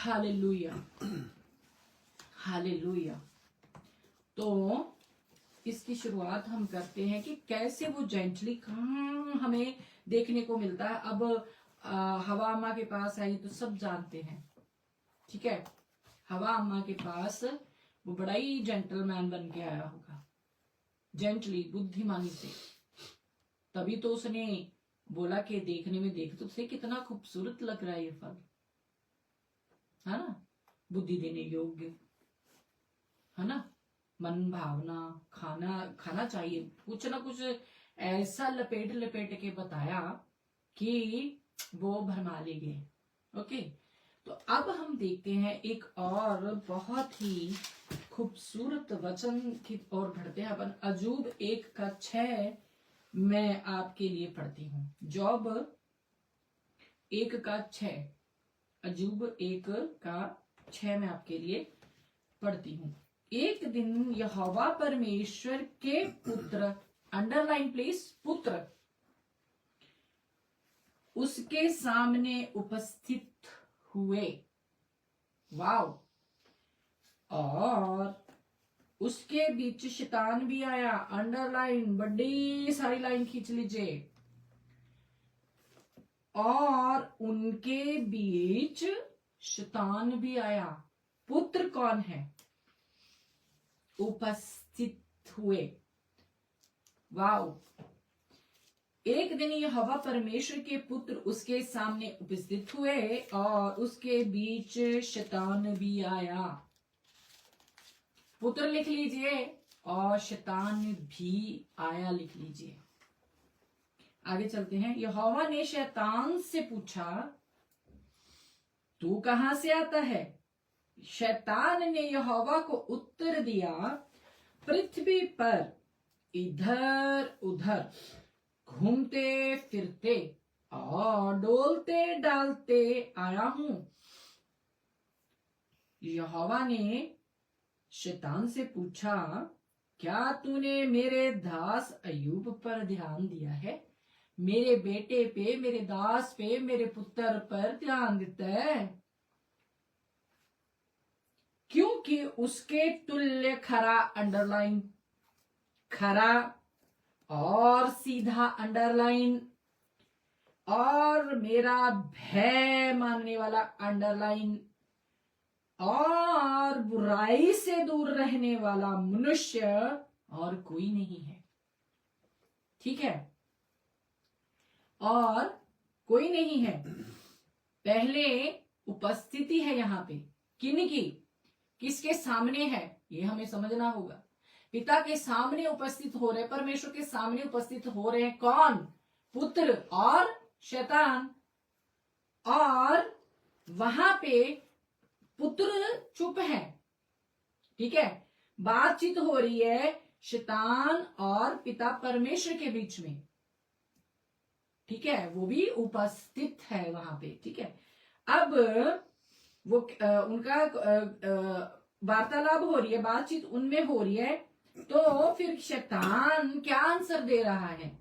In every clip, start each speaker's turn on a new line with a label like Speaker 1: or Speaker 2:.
Speaker 1: Hallelujah, hallelujah. तो इसकी शुरुआत हम करते हैं कि कैसे वो जेंटली कहाँ हमें देखने को मिलता है। अब हवा अम्मा के पास आई तो सब जानते हैं, ठीक है। हवा अम्मा के पास वो बड़ा ही जेंटलमैन बन के आया होगा, जेंटली, बुद्धिमानी से। तभी तो उसने बोला कि देखने में देख तो उसे कितना खूबसूरत लग रहा है ये फल, है ना, बुद्धि देने योग्य, है ना, मन भावना, खाना चाहिए। कुछ ना कुछ ऐसा लपेट लपेट के बताया कि वो भरमा ले गए। ओके, तो अब हम देखते हैं एक और बहुत ही खूबसूरत वचन की ओर बढ़ते हैं अपन। अजूब 1:6 मैं आपके लिए पढ़ती हूँ। जॉब 1:6, अजूब 1:6 मैं आपके लिए पढ़ती हूँ। एक दिन यहोवा परमेश्वर के पुत्र, अंडरलाइन प्लीज, पुत्र उसके सामने उपस्थित हुए। वाव। और उसके बीच शैतान भी आया। अंडरलाइन, बड़ी सारी लाइन खींच लीजिए। और उनके बीच शैतान भी आया। पुत्र कौन है? उपस्थित हुए। वाव। एक दिन यहोवा परमेश्वर के पुत्र उसके सामने उपस्थित हुए और उसके बीच शैतान भी आया। पुत्र लिख लीजिए और शैतान भी आया लिख लीजिए। आगे चलते हैं। यहोवा ने शैतान से पूछा, तू कहां से आता है? शैतान ने यहोवा को उत्तर दिया, पृथ्वी पर इधर उधर घूमते फिरते और डोलते डालते आया हूं। यहोवा ने शैतान से पूछा, क्या तूने मेरे दास अय्यूब पर ध्यान दिया है? मेरे बेटे पे, मेरे दास पे, मेरे पुत्र पर ध्यान देता है? क्योंकि उसके तुल्य खरा, अंडरलाइन, खरा और सीधा, अंडरलाइन, और मेरा भय मानने वाला, अंडरलाइन, और बुराई से दूर रहने वाला मनुष्य और कोई नहीं है। ठीक है, और कोई नहीं है। पहले उपस्थिति है यहां पे, किन की? किसके सामने है? ये हमें समझना होगा। पिता के सामने उपस्थित हो रहे, परमेश्वर के सामने उपस्थित हो रहे हैं कौन? पुत्र और शैतान। और वहां पे पुत्र चुप है, ठीक है। बातचीत हो रही है शैतान और पिता परमेश्वर के बीच में, ठीक है। वो भी उपस्थित है वहां पे, ठीक है। अब वो उनका वार्तालाप हो रही है, बातचीत उनमें हो रही है। तो फिर शैतान क्या आंसर दे रहा है?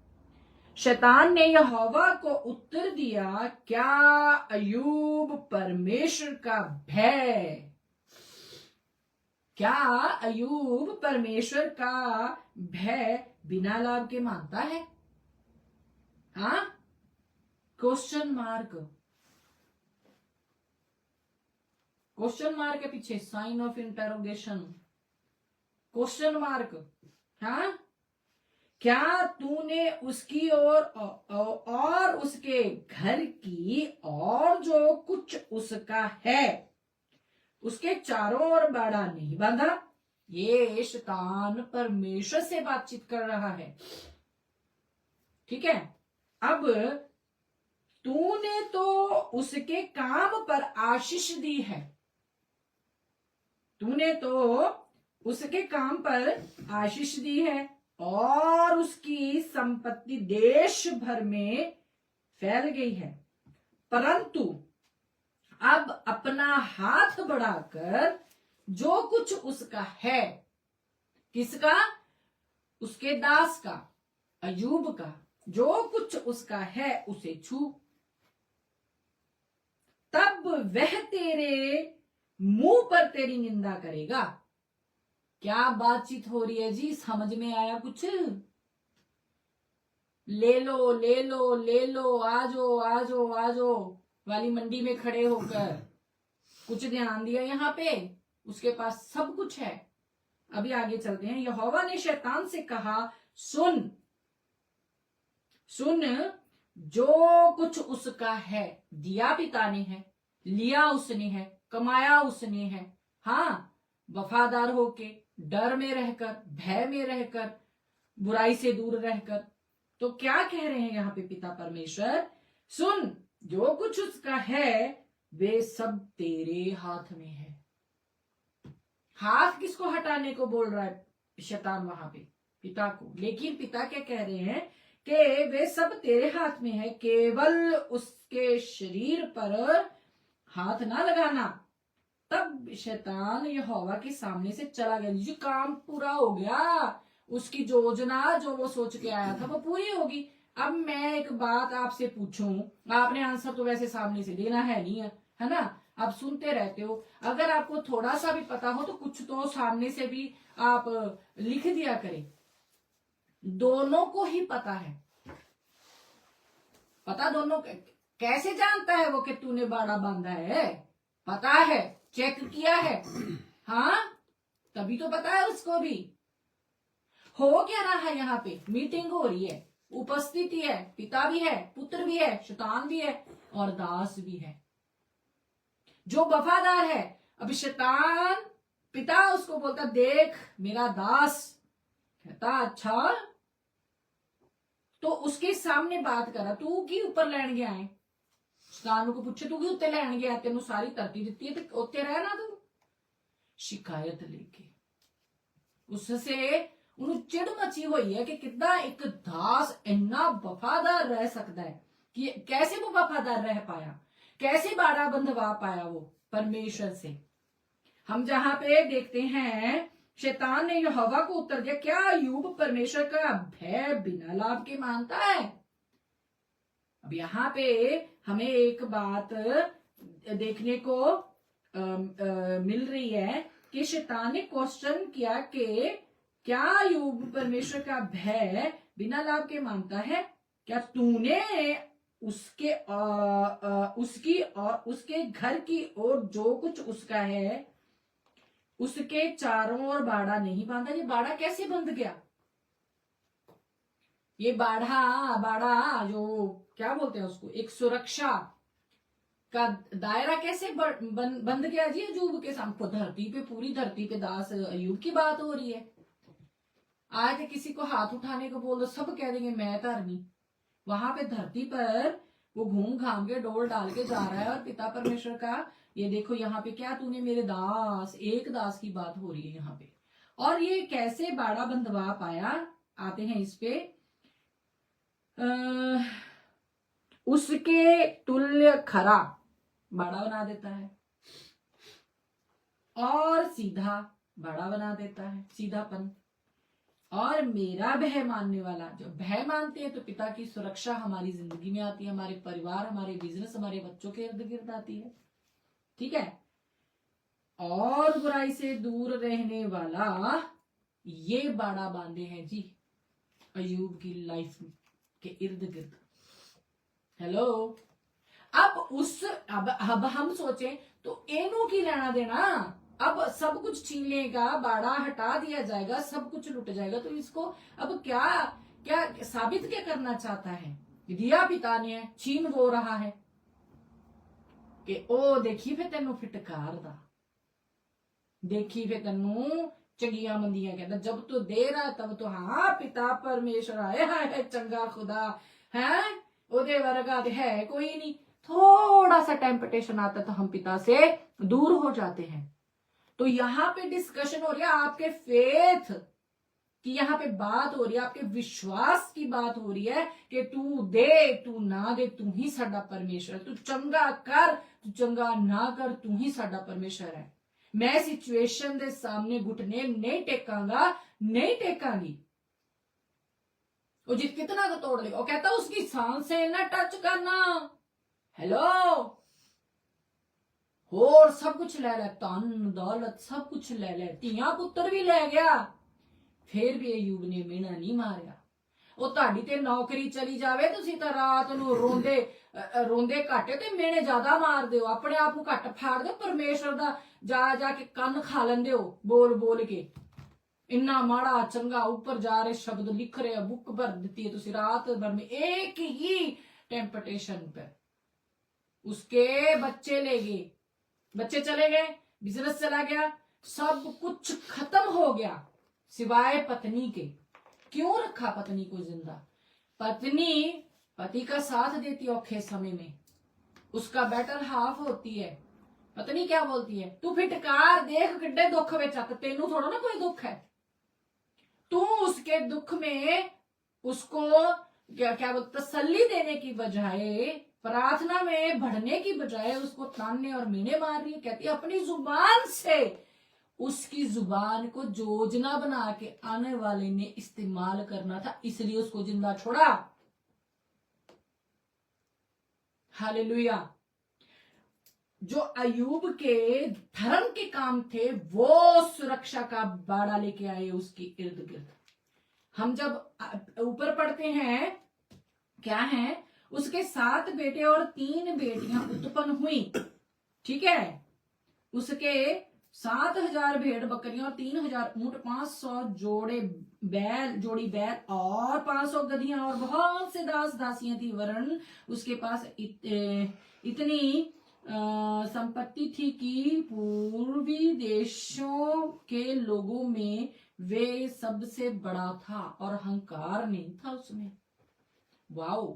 Speaker 1: शैतान ने यहोवा को उत्तर दिया, क्या अय्यूब परमेश्वर का भय, क्या अय्यूब परमेश्वर का भय बिना लाभ के मानता है? हाँ, क्वेश्चन मार्क, क्वेश्चन मार्क के पीछे sign of interrogation, question mark. हाँ, क्या तूने उसकी और उसके घर की और जो कुछ उसका है उसके चारों ओर बाड़ा नहीं बांधा? ये शैतान परमेश्वर से बातचीत कर रहा है, ठीक है। अब तूने तो उसके काम पर आशीष दी है, तूने तो उसके काम पर आशीष दी है और उसकी संपत्ति देश भर में फैल गई है, परंतु अब अपना हाथ बढ़ाकर जो कुछ उसका है, किसका? उसके दास का, अय्यूब का, जो कुछ उसका है उसे छू, तब वह तेरे मुंह पर तेरी निंदा करेगा। क्या बातचीत हो रही है जी, समझ में आया कुछ? ले लो ले लो ले लो, आजो आजो आजो वाली मंडी में खड़े होकर कुछ ध्यान दिया यहाँ पे, उसके पास सब कुछ है। अभी आगे चलते हैं। यहोवा ने शैतान से कहा, सुन सुन, जो कुछ उसका है दिया पिता ने है, लिया उसने है, कमाया उसने है। हाँ, वफादार होके, डर में रहकर, भय में रहकर, बुराई से दूर रहकर। तो क्या कह रहे हैं यहाँ पे पिता परमेश्वर? सुन, जो कुछ उसका है वे सब तेरे हाथ में है। हाथ किसको हटाने को बोल रहा है शैतान वहां पे? पिता को। लेकिन पिता क्या कह रहे हैं कि वे सब तेरे हाथ में है, केवल उसके शरीर पर हाथ ना लगाना। तब शैतान यहोवा के सामने से चला गया। जी, काम पूरा हो गया, उसकी योजना जो वो सोच के आया था वो पूरी होगी। अब मैं एक बात आपसे पूछूं, आपने आंसर तो वैसे सामने से देना है नहीं, है ना? आप सुनते रहते हो, अगर आपको थोड़ा सा भी पता हो तो कुछ तो सामने से भी आप लिख दिया करें। दोनों को ही पता है। पता दोनों कैसे जानता है वो कि तूने बाड़ा बांधा है? पता है, चेक किया है। हाँ, तभी तो पता है उसको भी। हो क्या रहा है यहाँ पे? मीटिंग हो रही है, उपस्थिति है, पिता भी है, पुत्र भी है, शैतान भी है और दास भी है जो वफादार है। अब शैतान, पिता उसको बोलता, देख मेरा दास। कहता अच्छा, तो उसके सामने बात करा, तू की ऊपर लैन गया है? शैतान को पूछे, तू की उत्ते लैन गया? तेन सारी धरती दिती है, उत्ते रहना तू। शिकायत लेके उससे उन्हें चिड़ मची हुई है कि कितना एक दास इतना वफादार रह सकता है, कि कैसे वो वफादार रह पाया, कैसे बाड़ा बंधवा पाया वो परमेश्वर से। हम जहां पे देखते हैं, शैतान ने यहोवा को उत्तर दिया, क्या अय्यूब परमेश्वर का भय बिना लाभ के मानता है? अब यहाँ पे हमें एक बात देखने को मिल रही है कि शैतान ने क्वेश्चन किया कि क्या अय्यूब परमेश्वर का भय बिना लाभ के मानता है? क्या तूने उसकी और उसके घर की और जो कुछ उसका है उसके चारों ओर बाड़ा नहीं बांधा? ये बाड़ा कैसे बंध गया? ये बाड़ा बाड़ा जो क्या बोलते हैं उसको, एक सुरक्षा का दायरा कैसे बंध गया जी अय्यूब के सामने? धरती पे, पूरी धरती पे दास अय्यूब की बात हो रही है। आज किसी को हाथ उठाने को बोल दो, सब कह देंगे मैं धर्मी। वहां पे धरती पर वो घूम घाम के डोल डाल के जा रहा है और पिता परमेश्वर का, ये देखो यहाँ पे, क्या तूने मेरे दास, एक दास की बात हो रही है यहाँ पे। और ये कैसे बाड़ा बंधवा पाया? आते हैं इस पे। उसके तुल्य खरा बाड़ा बना देता है और सीधा बाड़ा बना देता है, सीधापन। और मेरा भय मानने वाला, जो भय मानते हैं तो पिता की सुरक्षा हमारी जिंदगी में आती है, हमारे परिवार, हमारे बिजनेस, हमारे बच्चों के इर्द गिर्द आती है, ठीक है। और बुराई से दूर रहने वाला, ये बाड़ा बांधे हैं जी अय्यूब की लाइफ के इर्द गिर्द। हेलो, अब हम सोचें तो एनू की लेना देना, अब सब कुछ छीन लेगा, बाड़ा हटा दिया जाएगा, सब कुछ लुट जाएगा, तो इसको अब क्या क्या साबित क्या करना चाहता है? दिया पिता ने, छीन वो रहा है कि ओ देखी फे तेनू फिटकार दा, देखी फे तेनू चंगिया मंदिया कहता, जब तो दे रहा तब तो हाँ पिता परमेश्वर आए है चंगा खुदा है, ओदे वर्गा है कोई नहीं। थोड़ा सा टेम्पटेशन आता तो हम पिता से दूर हो जाते हैं। तो यहाँ पे डिस्कशन हो रही है आपके फेथ की, यहाँ पे बात हो रही है आपके विश्वास की बात हो रही है कि तू दे तू ना दे, तू ही साडा परमेश्वर, तू चंगा कर तू चंगा ना कर, तू ही साडा परमेश्वर है। मैं सिचुएशन दे सामने घुटने नहीं टेकांगा, नहीं टेकांगी। वो जित कितना का तोड़ लेगा, वो कहता उसकी सांसें ना टच करना। हेलो, और सब कुछ ले ले, धन दौलत सब कुछ ले ले, ਧੀਆਂ पुत्र भी ले गया, फिर भी अयूब ने मेना नहीं मारिया। ਉਹ ਤੁਹਾਡੀ ਤੇ ਨੌਕਰੀ ਚਲੀ ਜਾਵੇ, ਤੁਸੀਂ ਤਾਂ ਰਾਤ ਨੂੰ ਰੋਂਦੇ ਘੱਟ ਤੇ ਮੇਨੇ ਜ਼ਿਆਦਾ ਮਾਰਦੇ ਹੋ, ਆਪਣੇ ਆਪ ਨੂੰ ਘੱਟ ਫਾੜਦੇ ਹੋ, ਪਰਮੇਸ਼ਰ ਦਾ ਜਾ ਕੇ ਕੰਨ ਖਾ ਲੈਂਦੇ ਹੋ ਬੋਲ ਬੋਲ ਕੇ। इन्ना माड़ा चंगा ऊपर जा रहे शब्द लिख रहे, बुक भर दी है तुसी रात भर में एक ही टेम्पटेशन पे। उसके बच्चे ले गए, बच्चे चले गए, बिजनेस चला गया, सब कुछ खत्म हो गया सिवाय पत्नी के। क्यों रखा पत्नी को जिंदा? पत्नी पति का साथ देती औखे समय में, उसका बेटर हाफ होती है। पत्नी क्या बोलती है, तू फिटकार देख किड्डे दुख में चत, तेनू थोड़ा ना कोई दुख है, तू उसके दुख में उसको क्या बोलते तसल्ली देने की बजाय, प्रार्थना में बढ़ने की बजाय उसको तानने और मीने मार रही है। कहती है अपनी जुबान से उसकी जुबान को योजना बना के आने वाले ने इस्तेमाल करना था, इसलिए उसको जिंदा छोड़ा। हालेलुया। जो अयूब के धर्म के काम थे वो सुरक्षा का बाड़ा लेके आए उसके इर्द गिर्द। हम जब ऊपर पढ़ते हैं क्या है, उसके 7 बेटे और 3 बेटियां उत्पन्न हुई, ठीक है। उसके 7,000 भेड़ बकरियां और 3,000 ऊंट, 500 जोड़ी बैल और 500 गधियां और बहुत से दास दासियां थी, वरन उसके पास इतनी संपत्ति थी कि पूर्वी देशों के लोगों में वे सबसे बड़ा था और अहंकार नहीं था उसमें। वाओ,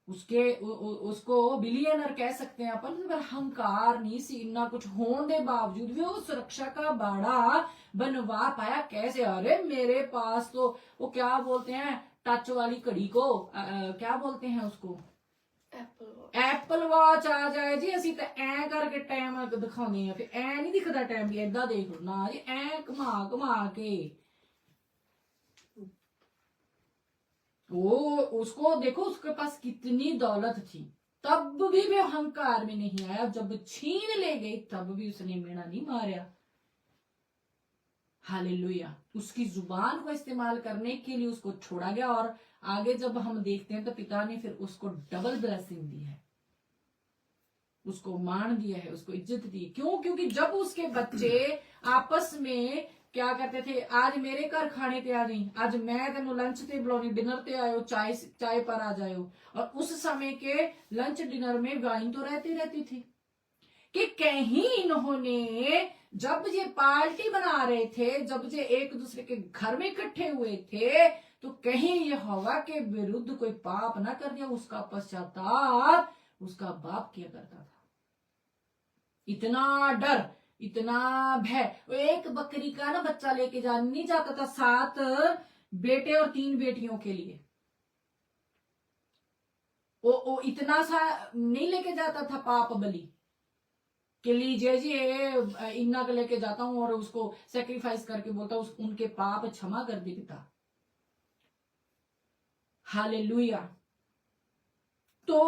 Speaker 1: उसको बिलियनर कह सकते हैं अपन, पर अहंकार नहीं सी। इतना कुछ होने के बावजूद भी वो सुरक्षा का बाड़ा बनवा पाया। कैसे? अरे मेरे पास तो वो क्या बोलते हैं टच वाली घड़ी को क्या बोलते हैं उसको, एप्पल वॉच आ जाए जी, असी तो ऐ करके टाइम दिखाने हैं, फिर ऐ नहीं दिखता टाइम भी, ऐदा देख लो ना जी, ऐ घुमा के वो उसको देखो, उसके पास कितनी दौलत थी, तब भी वे अहंकार में नहीं आया। जब छीन ले गई तब भी उसने मेना नहीं मारा। हालेलुया। उसकी जुबान को इस्तेमाल करने के लिए उसको छोड़ा गया, और आगे जब हम देखते हैं तो पिता ने फिर उसको डबल ब्लेसिंग दी है, उसको मान दिया है, उसको इज्जत दी। क्यों? क्योंकि जब उसके बच्चे आपस में क्या करते थे, आज मेरे घर खाने ते आ जाई, आज मैं तेन लंच ते बुलानी, डिनर ते आयो, चाय पर आ जायो। और उस समय के लंच डिनर में वाइन तो रहती थी कि कहीं इन्होंने जब ये पार्टी बना रहे थे, जब ये एक दूसरे के घर में इकट्ठे हुए थे, तो कहीं यहोवा के विरुद्ध कोई पाप ना कर दिया। उसका पश्चाताप उसका बाप किया करता था। इतना डर, इतना भय। एक बकरी का ना बच्चा लेके जा नहीं जाता था 7 बेटे और 3 बेटियों के लिए, वो इतना सा नहीं लेके जाता था पाप बलि के लीजिए जी, इन्ना का लेके जाता हूं और उसको सेक्रीफाइस करके बोलता हूं उनके पाप क्षमा कर दे पिता। हालेलुया। तो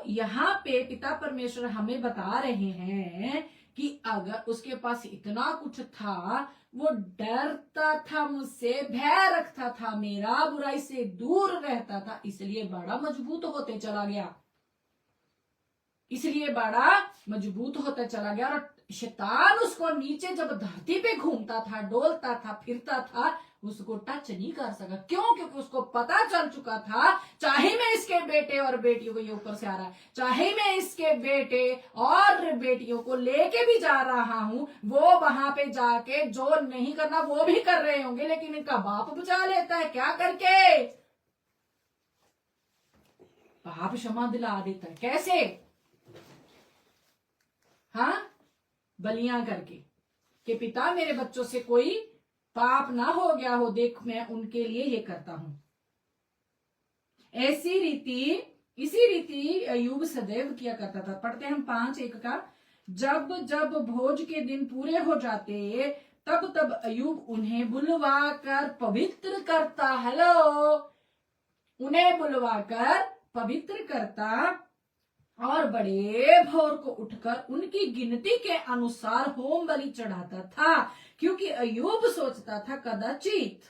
Speaker 1: यहां पे पिता परमेश्वर हमें बता रहे हैं कि अगर उसके पास इतना कुछ था, वो डरता था मुझसे, भय रखता था, मेरा बुराई से दूर रहता था, इसलिए बड़ा मजबूत होते चला गया, इसलिए बड़ा मजबूत होता चला गया। और शैतान उसको नीचे जब धरती पे घूमता था, डोलता था, फिरता था, उसको टच नहीं कर सका। क्यों? क्योंकि उसको पता चल चुका था, चाहे मैं इसके बेटे और बेटियों को, ये ऊपर से आ रहा है, चाहे मैं इसके बेटे और बेटियों को लेके भी जा रहा हूं, वो वहां पे जाके जो नहीं करना वो भी कर रहे होंगे, लेकिन इनका बाप बचा लेता है। क्या करके? पाप क्षमा दिला देता है। कैसे? हाँ, बलियां करके कि पिता मेरे बच्चों से कोई पाप ना हो गया हो, देख मैं उनके लिए ये करता हूं। इसी रीति अयूब सदैव किया करता था। पढ़ते हैं हम 5:1 का, जब जब भोज के दिन पूरे हो जाते तब तब अयूब उन्हें बुलवा कर पवित्र करता। हेलो, उन्हें बुलवा कर पवित्र करता और बड़े भोर को उठकर उनकी गिनती के अनुसार होम बलि चढ़ाता था, क्योंकि अय्यूब सोचता था कदाचित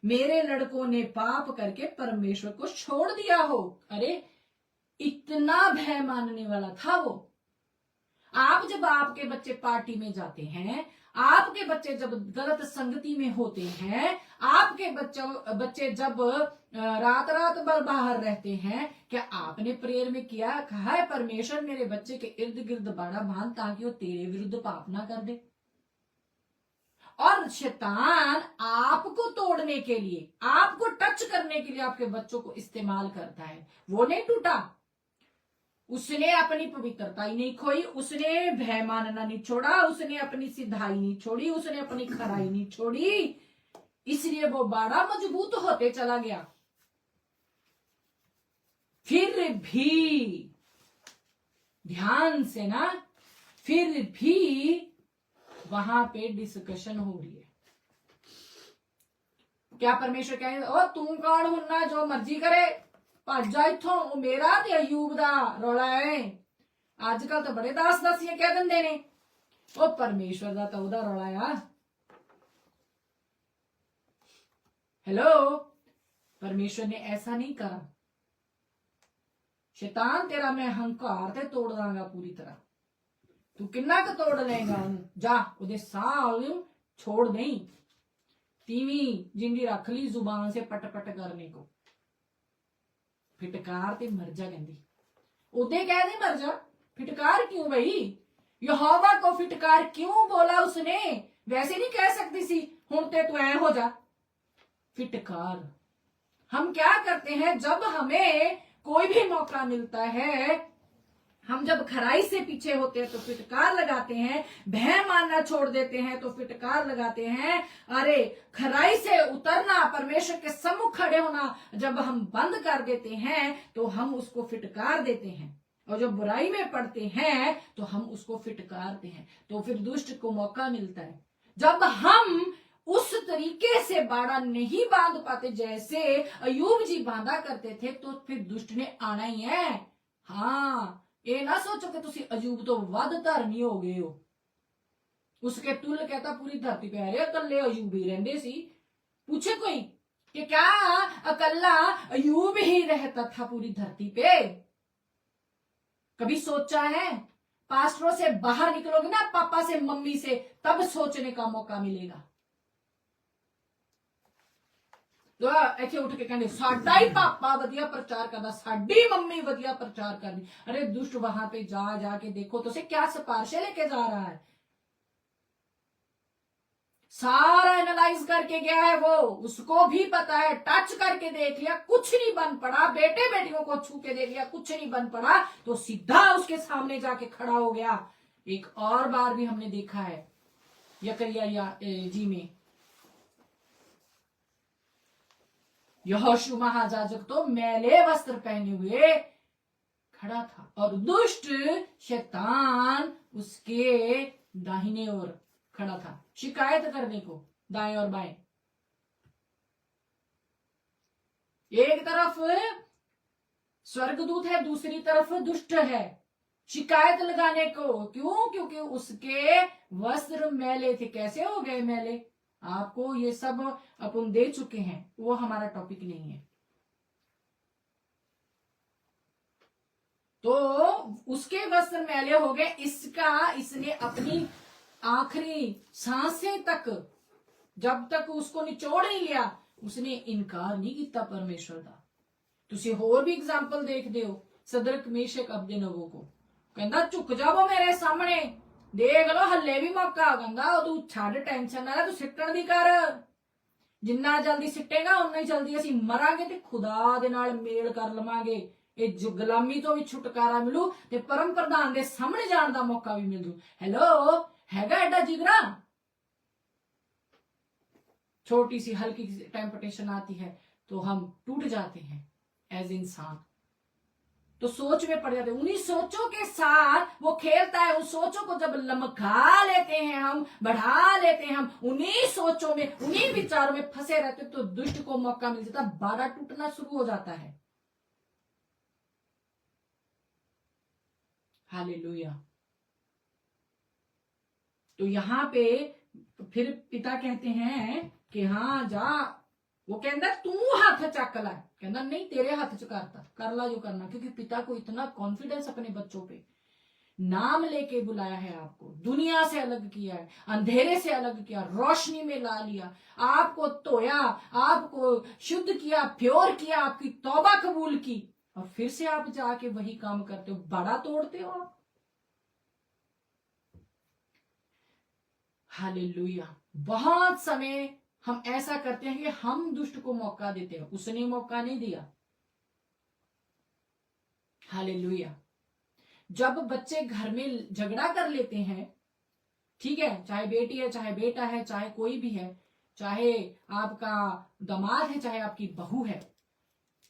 Speaker 1: मेरे लड़कों ने पाप करके परमेश्वर को छोड़ दिया हो। अरे इतना भय मानने वाला था वो। आप जब आपके बच्चे पार्टी में जाते हैं, आपके बच्चे जब गलत संगति में होते हैं, आपके बच्चे जब रात रात भर बाहर रहते हैं, क्या आपने प्रेयर में किया, कहा है परमेश्वर मेरे बच्चे के इर्द गिर्द बाड़ा बांध ताकि वो तेरे विरुद्ध पाप ना कर दे? और शैतान आपको तोड़ने के लिए, आपको टच करने के लिए आपके बच्चों को इस्तेमाल करता है। वो नहीं टूटा, उसने अपनी पवित्रता ही नहीं खोई, उसने भय मानना नहीं छोड़ा, उसने अपनी सिधाई नहीं छोड़ी, उसने अपनी खराई नहीं छोड़ी, इसलिए वो बाड़ा मजबूत होते चला गया। फिर भी ध्यान से ना, फिर भी वहां पे डिस्कशन हो रही है। क्या परमेश्वर कहे ओ तू कौन हुन्ना जो मर्जी करे भज जा इथों, वो मेरा ते अयूब दा रौला है। आजकल तो बड़े दास दासियां कह देंदे ने ओ परमेश्वर दा तो ओदा रौला आ। हेलो, परमेश्वर ने ऐसा नहीं कहा। शैतान तेरा मैं हंकार ते तोड़ दांगा पूरी तरह। तू किन्ना क तोड़ लेगा, जा उदे साल छोड़ नहीं। तीवी जिंदी रख ली जुबान से पट पट करने को। फिटकार ते मर जा कहती, उदे कह दे मर जा। फिटकार क्यों भाई? यहोवा को फिटकार क्यों बोला उसने? वैसे नहीं कह सकती सी हुण ते तू ऐ हो जा। फिटकार हम क्या करते हैं, जब हमें कोई भी मौका मिलता है, हम जब खराई से पीछे होते हैं तो फिटकार लगाते हैं, भय मानना छोड़ देते हैं तो फिटकार लगाते हैं। अरे खराई से उतरना, परमेश्वर के सम्मुख खड़े होना जब हम बंद कर देते हैं तो हम उसको फिटकार देते हैं, और जब बुराई में पड़ते हैं तो हम उसको फिटकारते हैं। तो फिर दुष्ट को मौका मिलता है। जब हम उस तरीके से बाड़ा नहीं बांध पाते जैसे अयूब जी बांधा करते थे, तो फिर दुष्ट ने आना ही है। हाँ, ये ना सोचो कि तुसी अयूब तो वध धर्मी हो गए हो। उसके तुल कहता पूरी धरती पे अरे अकल्ले अयूब ही रहंदे सी। पूछे कोई कि क्या अकल्ला अयूब ही रहता था पूरी धरती पे? कभी सोचा है? पास्टरों से बाहर निकलोगे ना, पापा से मम्मी से, तब सोचने का मौका मिलेगा। तो ऐसे उठ के कहने साडा ही पापा वधिया प्रचार करदा, साडी मम्मी वधिया प्रचार करदी। अरे दुष्ट वहां पे जा जाके देखो तो से क्या सिफारिशें लेके जा रहा है। सारा एनालाइज करके गया है वो, उसको भी पता है। टच करके देख लिया, कुछ नहीं बन पड़ा। बेटे बेटियों को छू के देख लिया, कुछ नहीं बन पड़ा, तो सीधा उसके सामने जाके खड़ा हो गया। एक और बार भी हमने देखा है यकरिया जी में, यहोशू महायाजक तो मैले वस्त्र पहने हुए खड़ा था और दुष्ट शैतान उसके दाहिने ओर खड़ा था, शिकायत करने को दाएं और बाएं। एक तरफ स्वर्गदूत है, दूसरी तरफ दुष्ट है, शिकायत लगाने को। क्यों? क्योंकि उसके वस्त्र मैले थे। कैसे हो गए मैले? आपको ये सब अपन दे चुके हैं, वो हमारा टॉपिक नहीं है। तो उसके वस्त्र मैले हो गए, इसने अपनी आखिरी सांसें तक, जब तक उसको निचोड़ नहीं लिया, उसने इनकार नहीं किया परमेश्वर का। तुसी होर भी एग्जाम्पल देखते हो, सदरक मेशक अबदेनगो को कहंदा झुक जाओ मेरे सामने, देख लो हल्ले भी मौका। कहंदा तू छड़ टेंशन ना, तू सिੱਟਣ ਦੀ कर। जिन्ना जल्दी सिੱਟेगा उन्ना ही जल्दी असीं मरांगे ते खुदा दे नाल मेल कर लवांगे। ਇਹ ਗੁਲਾਮੀ ਤੋਂ ਵੀ ਛੁਟਕਾਰਾ ਮਿਲੂ ਤੇ परम प्रधान ਦੇ सामने जाने का मौका भी मिल जू। हेलो, हैगा एडा जिगरा? छोटी सी हल्की टेम्पटेशन आती है तो हम टूट जाते हैं एज इंसान, तो सोच में पड़ जाते हैं। उन्हीं सोचों के साथ वो खेलता है। उन सोचों को जब लमका लेते हैं, हम बढ़ा लेते हैं, हम उन्हीं सोचों में, उन्हीं विचारों में फंसे रहते, तो दुष्ट को मौका मिल जाता, बाड़ा टूटना शुरू हो जाता है। हालेलुया। तो यहाँ पे फिर पिता कहते हैं कि हाँ जा, वो कहता तू हाथ चक ला, कहता नहीं तेरे हाथ च करता, कर ला जो करना, क्योंकि पिता को इतना कॉन्फिडेंस अपने बच्चों पे, नाम लेके बुलाया है आपको, दुनिया से अलग किया है, अंधेरे से अलग किया, रोशनी में ला लिया, आपको धोया, आपको शुद्ध किया, प्योर किया, आपकी तौबा कबूल की, और फिर से आप जाके वही काम करते हो, बड़ा तोड़ते हो आप। हालेलुया। बहुत समय हम ऐसा करते हैं कि हम दुष्ट को मौका देते हैं, उसने मौका नहीं दिया। हालेलुया। जब बच्चे घर में झगड़ा कर लेते हैं, ठीक है, चाहे बेटी है, चाहे बेटा है, चाहे कोई भी है, चाहे आपका दामाद है, चाहे आपकी बहू है,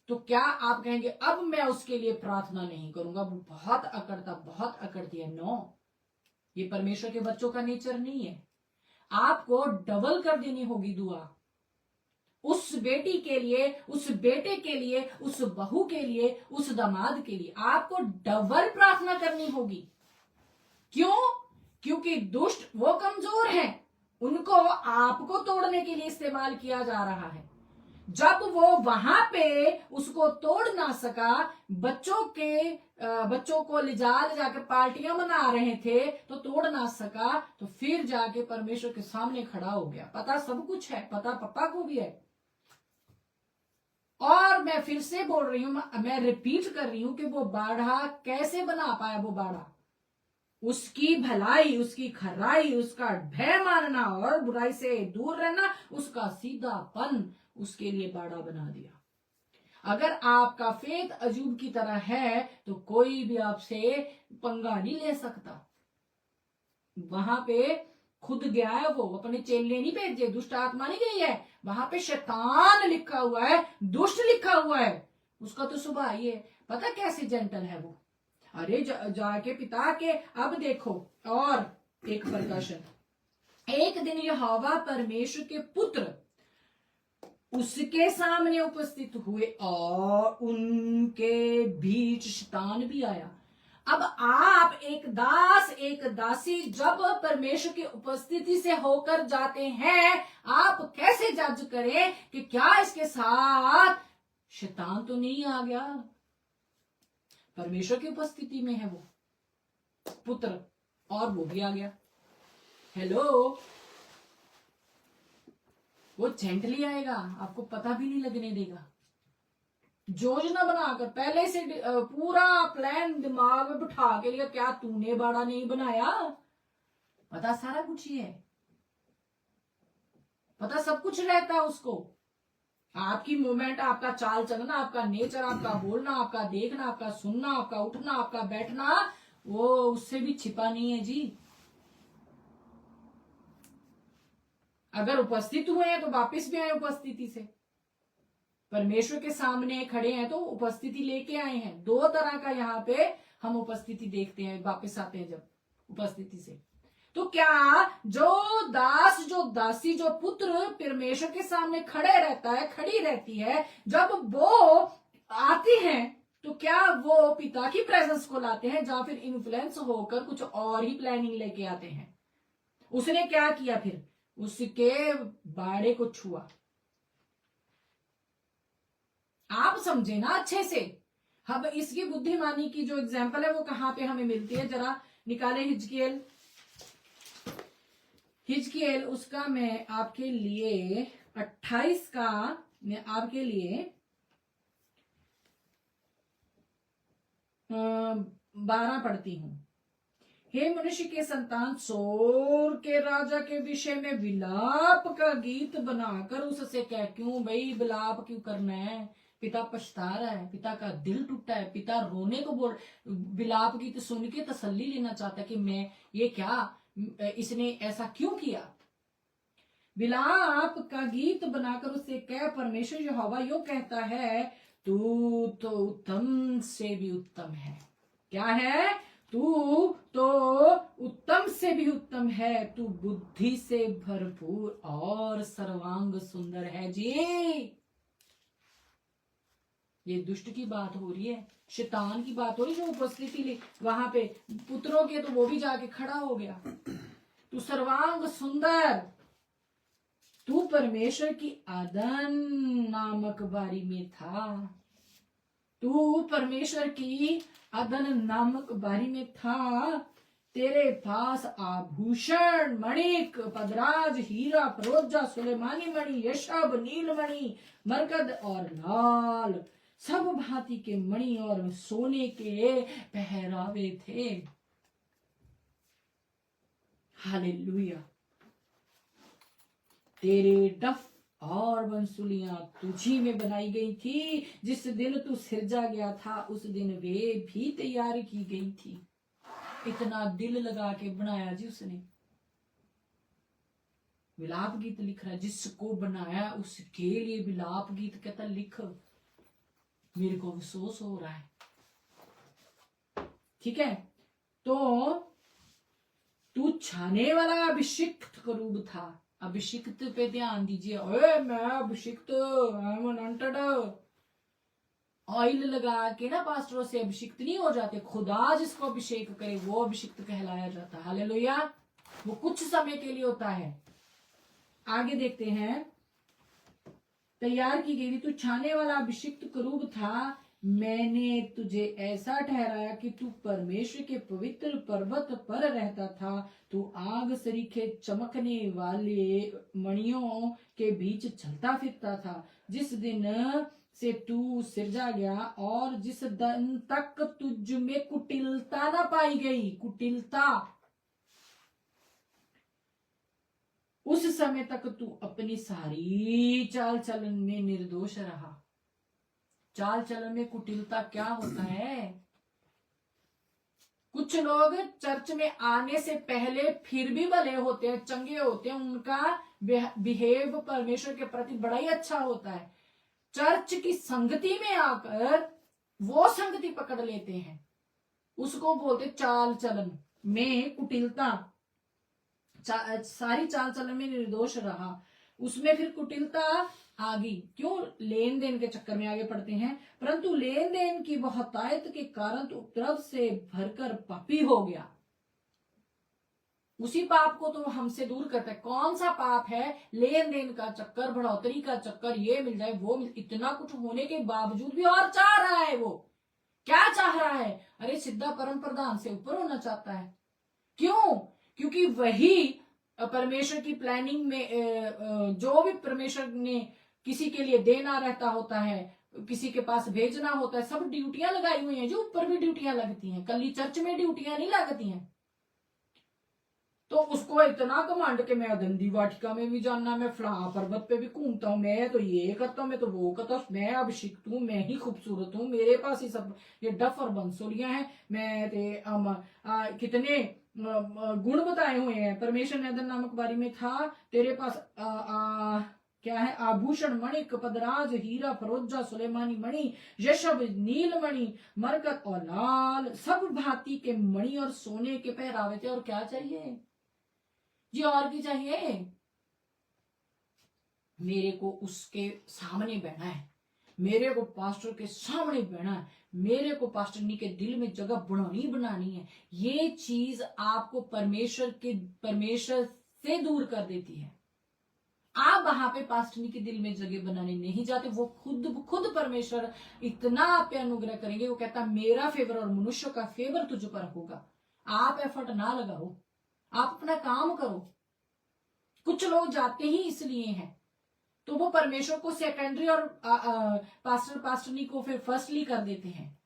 Speaker 1: तो क्या आप कहेंगे अब मैं उसके लिए प्रार्थना नहीं करूंगा, वो बहुत अकड़ता, बहुत अकड़ती है? नो, ये परमेश्वर के बच्चों का नेचर नहीं है। आपको डबल कर देनी होगी दुआ, उस बेटी के लिए, उस बेटे के लिए, उस बहू के लिए, उस दामाद के लिए आपको डबल प्रार्थना करनी होगी। क्यों? क्योंकि दुष्ट वो कमजोर हैं, उनको आपको तोड़ने के लिए इस्तेमाल किया जा रहा है। जब वो वहां पे उसको तोड़ ना सका, बच्चों को ले जाकर पार्टियां मना रहे थे तो तोड़ ना सका, तो फिर जाके परमेश्वर के सामने खड़ा हो गया। पता सब कुछ है, पता पापा को भी है। और मैं फिर से बोल रही हूं, मैं रिपीट कर रही हूं कि वो बाढ़ा कैसे बना पाया? वो बाढ़ा, उसकी भलाई, उसकी खराई, उसका भय मानना और बुराई से दूर रहना, उसका सीधापन उसके लिए बाड़ा बना दिया। अगर आपका फेथ अजूब की तरह है तो कोई भी आपसे पंगा नहीं ले सकता। वहां पे खुद गया है वो, अपने चेले नहीं भेजे, दुष्ट आत्मा नहीं गई है, वहां पे शैतान लिखा हुआ है, दुष्ट लिखा हुआ है। उसका तो स्वभाव ही है। पता कैसे जेंटल है वो? अरे जाके पिता के, अब देखो और एक प्रकाशन, एक दिन यहोवा परमेश्वर के पुत्र उसके सामने उपस्थित हुए और उनके बीच शैतान भी आया। अब आप एक दास, एक दासी जब परमेश्वर की उपस्थिति से होकर जाते हैं, आप कैसे जज करें कि क्या इसके साथ शैतान तो नहीं आ गया? परमेश्वर की उपस्थिति में है वो पुत्र, और वो भी आ गया। हेलो, वो जेंटली आएगा, आपको पता भी नहीं लगने देगा। योजना बनाकर पहले से पूरा प्लान दिमाग में बिठा के लिया, क्या तूने बाड़ा नहीं बनाया? पता सारा कुछ ही है, पता सब कुछ रहता है उसको। आपकी मूवमेंट, आपका चाल चलना, आपका नेचर, आपका बोलना, आपका देखना, आपका सुनना, आपका उठना, आपका बैठना, वो उससे भी छिपा नहीं है जी। अगर उपस्थित हुए हैं तो वापस भी आए उपस्थिति से, परमेश्वर के सामने खड़े हैं तो उपस्थिति लेके आए हैं। दो तरह का यहाँ पे हम उपस्थिति देखते हैं, वापस आते हैं जब उपस्थिति से। तो क्या जो दास, जो दासी, जो पुत्र परमेश्वर के सामने खड़े रहता है, खड़ी रहती है, जब वो आती हैं तो क्या वो पिता की प्रेजेंस को लाते हैं, या फिर इन्फ्लुएंस होकर कुछ और ही प्लानिंग लेके आते हैं? उसने क्या किया फिर? उसके बाड़े को छुआ। आप समझे ना अच्छे से। अब इसकी बुद्धिमानी की जो एग्जाम्पल है वो कहां पे हमें मिलती है? जरा निकाले हिजकिएल, हिजकिएल उसका मैं आपके लिए 28 का मैं आपके लिए 12 पढ़ती हूं। हे मनुष्य के संतान, सोर के राजा के विषय में विलाप का गीत बनाकर उससे कह, क्यों भाई विलाप क्यों करना है? पिता पछता रहा है, पिता का दिल टूटा है, पिता रोने को बोल, विलाप गीत सुन के तसल्ली लेना चाहता है कि मैं ये क्या, इसने ऐसा क्यों किया? विलाप का गीत बनाकर उससे कह, परमेश्वर यहोवा यूं कहता है, तू तो उत्तम से भी उत्तम है। क्या है? तू तो उत्तम से भी उत्तम है, तू बुद्धि से भरपूर और सर्वांग सुंदर है जी। ये दुष्ट की बात हो रही है, शैतान की बात हो रही है, जो उपस्थिति वहां पे पुत्रों के, तो वो भी जाके खड़ा हो गया। तू सर्वांग सुंदर, तू परमेश्वर की आदन नामक बारी में था, तू परमेश्वर की आदन नामक बारी में था। तेरे पास आभूषण, मणिक, पदराज, हीरा, फरोजा, सुलेमानी मणि, यशब, नीलमणि, मरकद और लाल सब भांति के मणि और सोने के पहरावे थे। हालेलुया। तेरे डफ और बंसुलियां तुझी में बनाई गई थी। जिस दिन तू सिरजा गया था उस दिन वे भी तैयार की गई थी। इतना दिल लगा के बनाया जी उसने। विलाप गीत लिख रहा है, जिसको बनाया उसके लिए विलाप गीत कहता लिख। मेरे को अफसोस हो रहा है। ठीक है, तो तू छाने वाला अभिषिक्त करूब था। अभिषिक्त पे ध्यान दीजिए। ओए मैं अभिषिक्त, अनॉइंटेड। ऑयल लगा के ना पास्टरों से अभिषिक्त नहीं हो जाते। खुदा जिसको अभिषेक करे वो अभिषिक्त कहलाया जाता है। हालेलुया। वो कुछ समय के लिए होता है। आगे देखते हैं। तैयार की गई, तू छाने वाला अभिषिक्त करूब था। मैंने तुझे ऐसा ठहराया कि तू परमेश्वर के पवित्र पर्वत पर रहता था। तू आग सरीखे चमकने वाले मणियों के बीच चलता फिरता था। जिस दिन से तू सिरजा गया और जिस दिन तक तुझ में कुटिलता न पाई गई, कुटिलता, उस समय तक तू अपनी सारी चाल चलन में निर्दोष रहा। चाल चलन में कुटिलता क्या होता है? कुछ लोग चर्च में आने से पहले फिर भी भले होते हैं, चंगे होते हैं, उनका बिहेव परमेश्वर के प्रति बड़ा ही अच्छा होता है। चर्च की संगति में आकर वो संगति पकड़ लेते हैं, उसको बोलते चाल चलन में कुटिलता। सारी चाल चलन में निर्दोष रहा, उसमें फिर कुटिलता आ गई। क्यों? लेन देन के चक्कर में आगे पढ़ते हैं। परंतु लेन देन की बहुतायत के कारण तो उपद्रव से भरकर पापी हो गया। उसी पाप को तो हमसे दूर करता है। कौन सा पाप है? लेन देन का चक्कर, बढ़ोतरी का चक्कर, ये मिल जाए वो मिल, इतना कुछ होने के बावजूद भी और चाह रहा है। वो क्या चाह रहा है? अरे सीधा परम प्रधान से ऊपर होना चाहता है। क्यों? क्योंकि वही परमेश्वर की प्लानिंग में जो भी परमेश्वर ने किसी के लिए देना रहता होता है, किसी के पास भेजना होता है, सब ड्यूटियां लगाई हुई हैं। जो ऊपर भी ड्यूटियां लगती हैं, कल चर्च में ड्यूटियां नहीं लगती हैं। तो उसको इतना कमांड के मैं दंडी वाटिका में भी जानना, मैं फला पर्वत पे भी घूमता हूँ, मैं तो ये करता हूँ, मैं तो वो करता हूँ, मैं अभिषिक्त हूँ, मैं ही खूबसूरत हूँ, मेरे पास ही सब ये डफ और बंसुलियां हैं, मैं कितने गुण बताए हुए हैं। परमेश्वर ने अदन नामक बारी में था। तेरे पास क्या है? आभूषण, मणिक, पदराज, हीरा, फरोजा, सुलेमानी मणि, यशब, नीलमणि, मरकत और लाल सब भांति के मणि और सोने के पहरावे थे। और क्या चाहिए जी? और भी चाहिए? मेरे को उसके सामने बैठना है, मेरे को पास्टर के सामने बैठना है, मेरे को पास्टरनी के दिल में जगह बनानी है। ये चीज आपको परमेश्वर से दूर कर देती है। आप वहां पे पास्टरनी के दिल में जगह बनाने नहीं जाते। वो खुद परमेश्वर इतना आप पे अनुग्रह करेंगे। वो कहता मेरा फेवर और मनुष्य का फेवर तुझ पर होगा। आप एफर्ट ना लगाओ, आप अपना काम करो। कुछ लोग जाते ही इसलिए हैं, तो वो परमेश्वर को सेकेंडरी और पास्टरनी को फिर फर्स्टली कर देते हैं।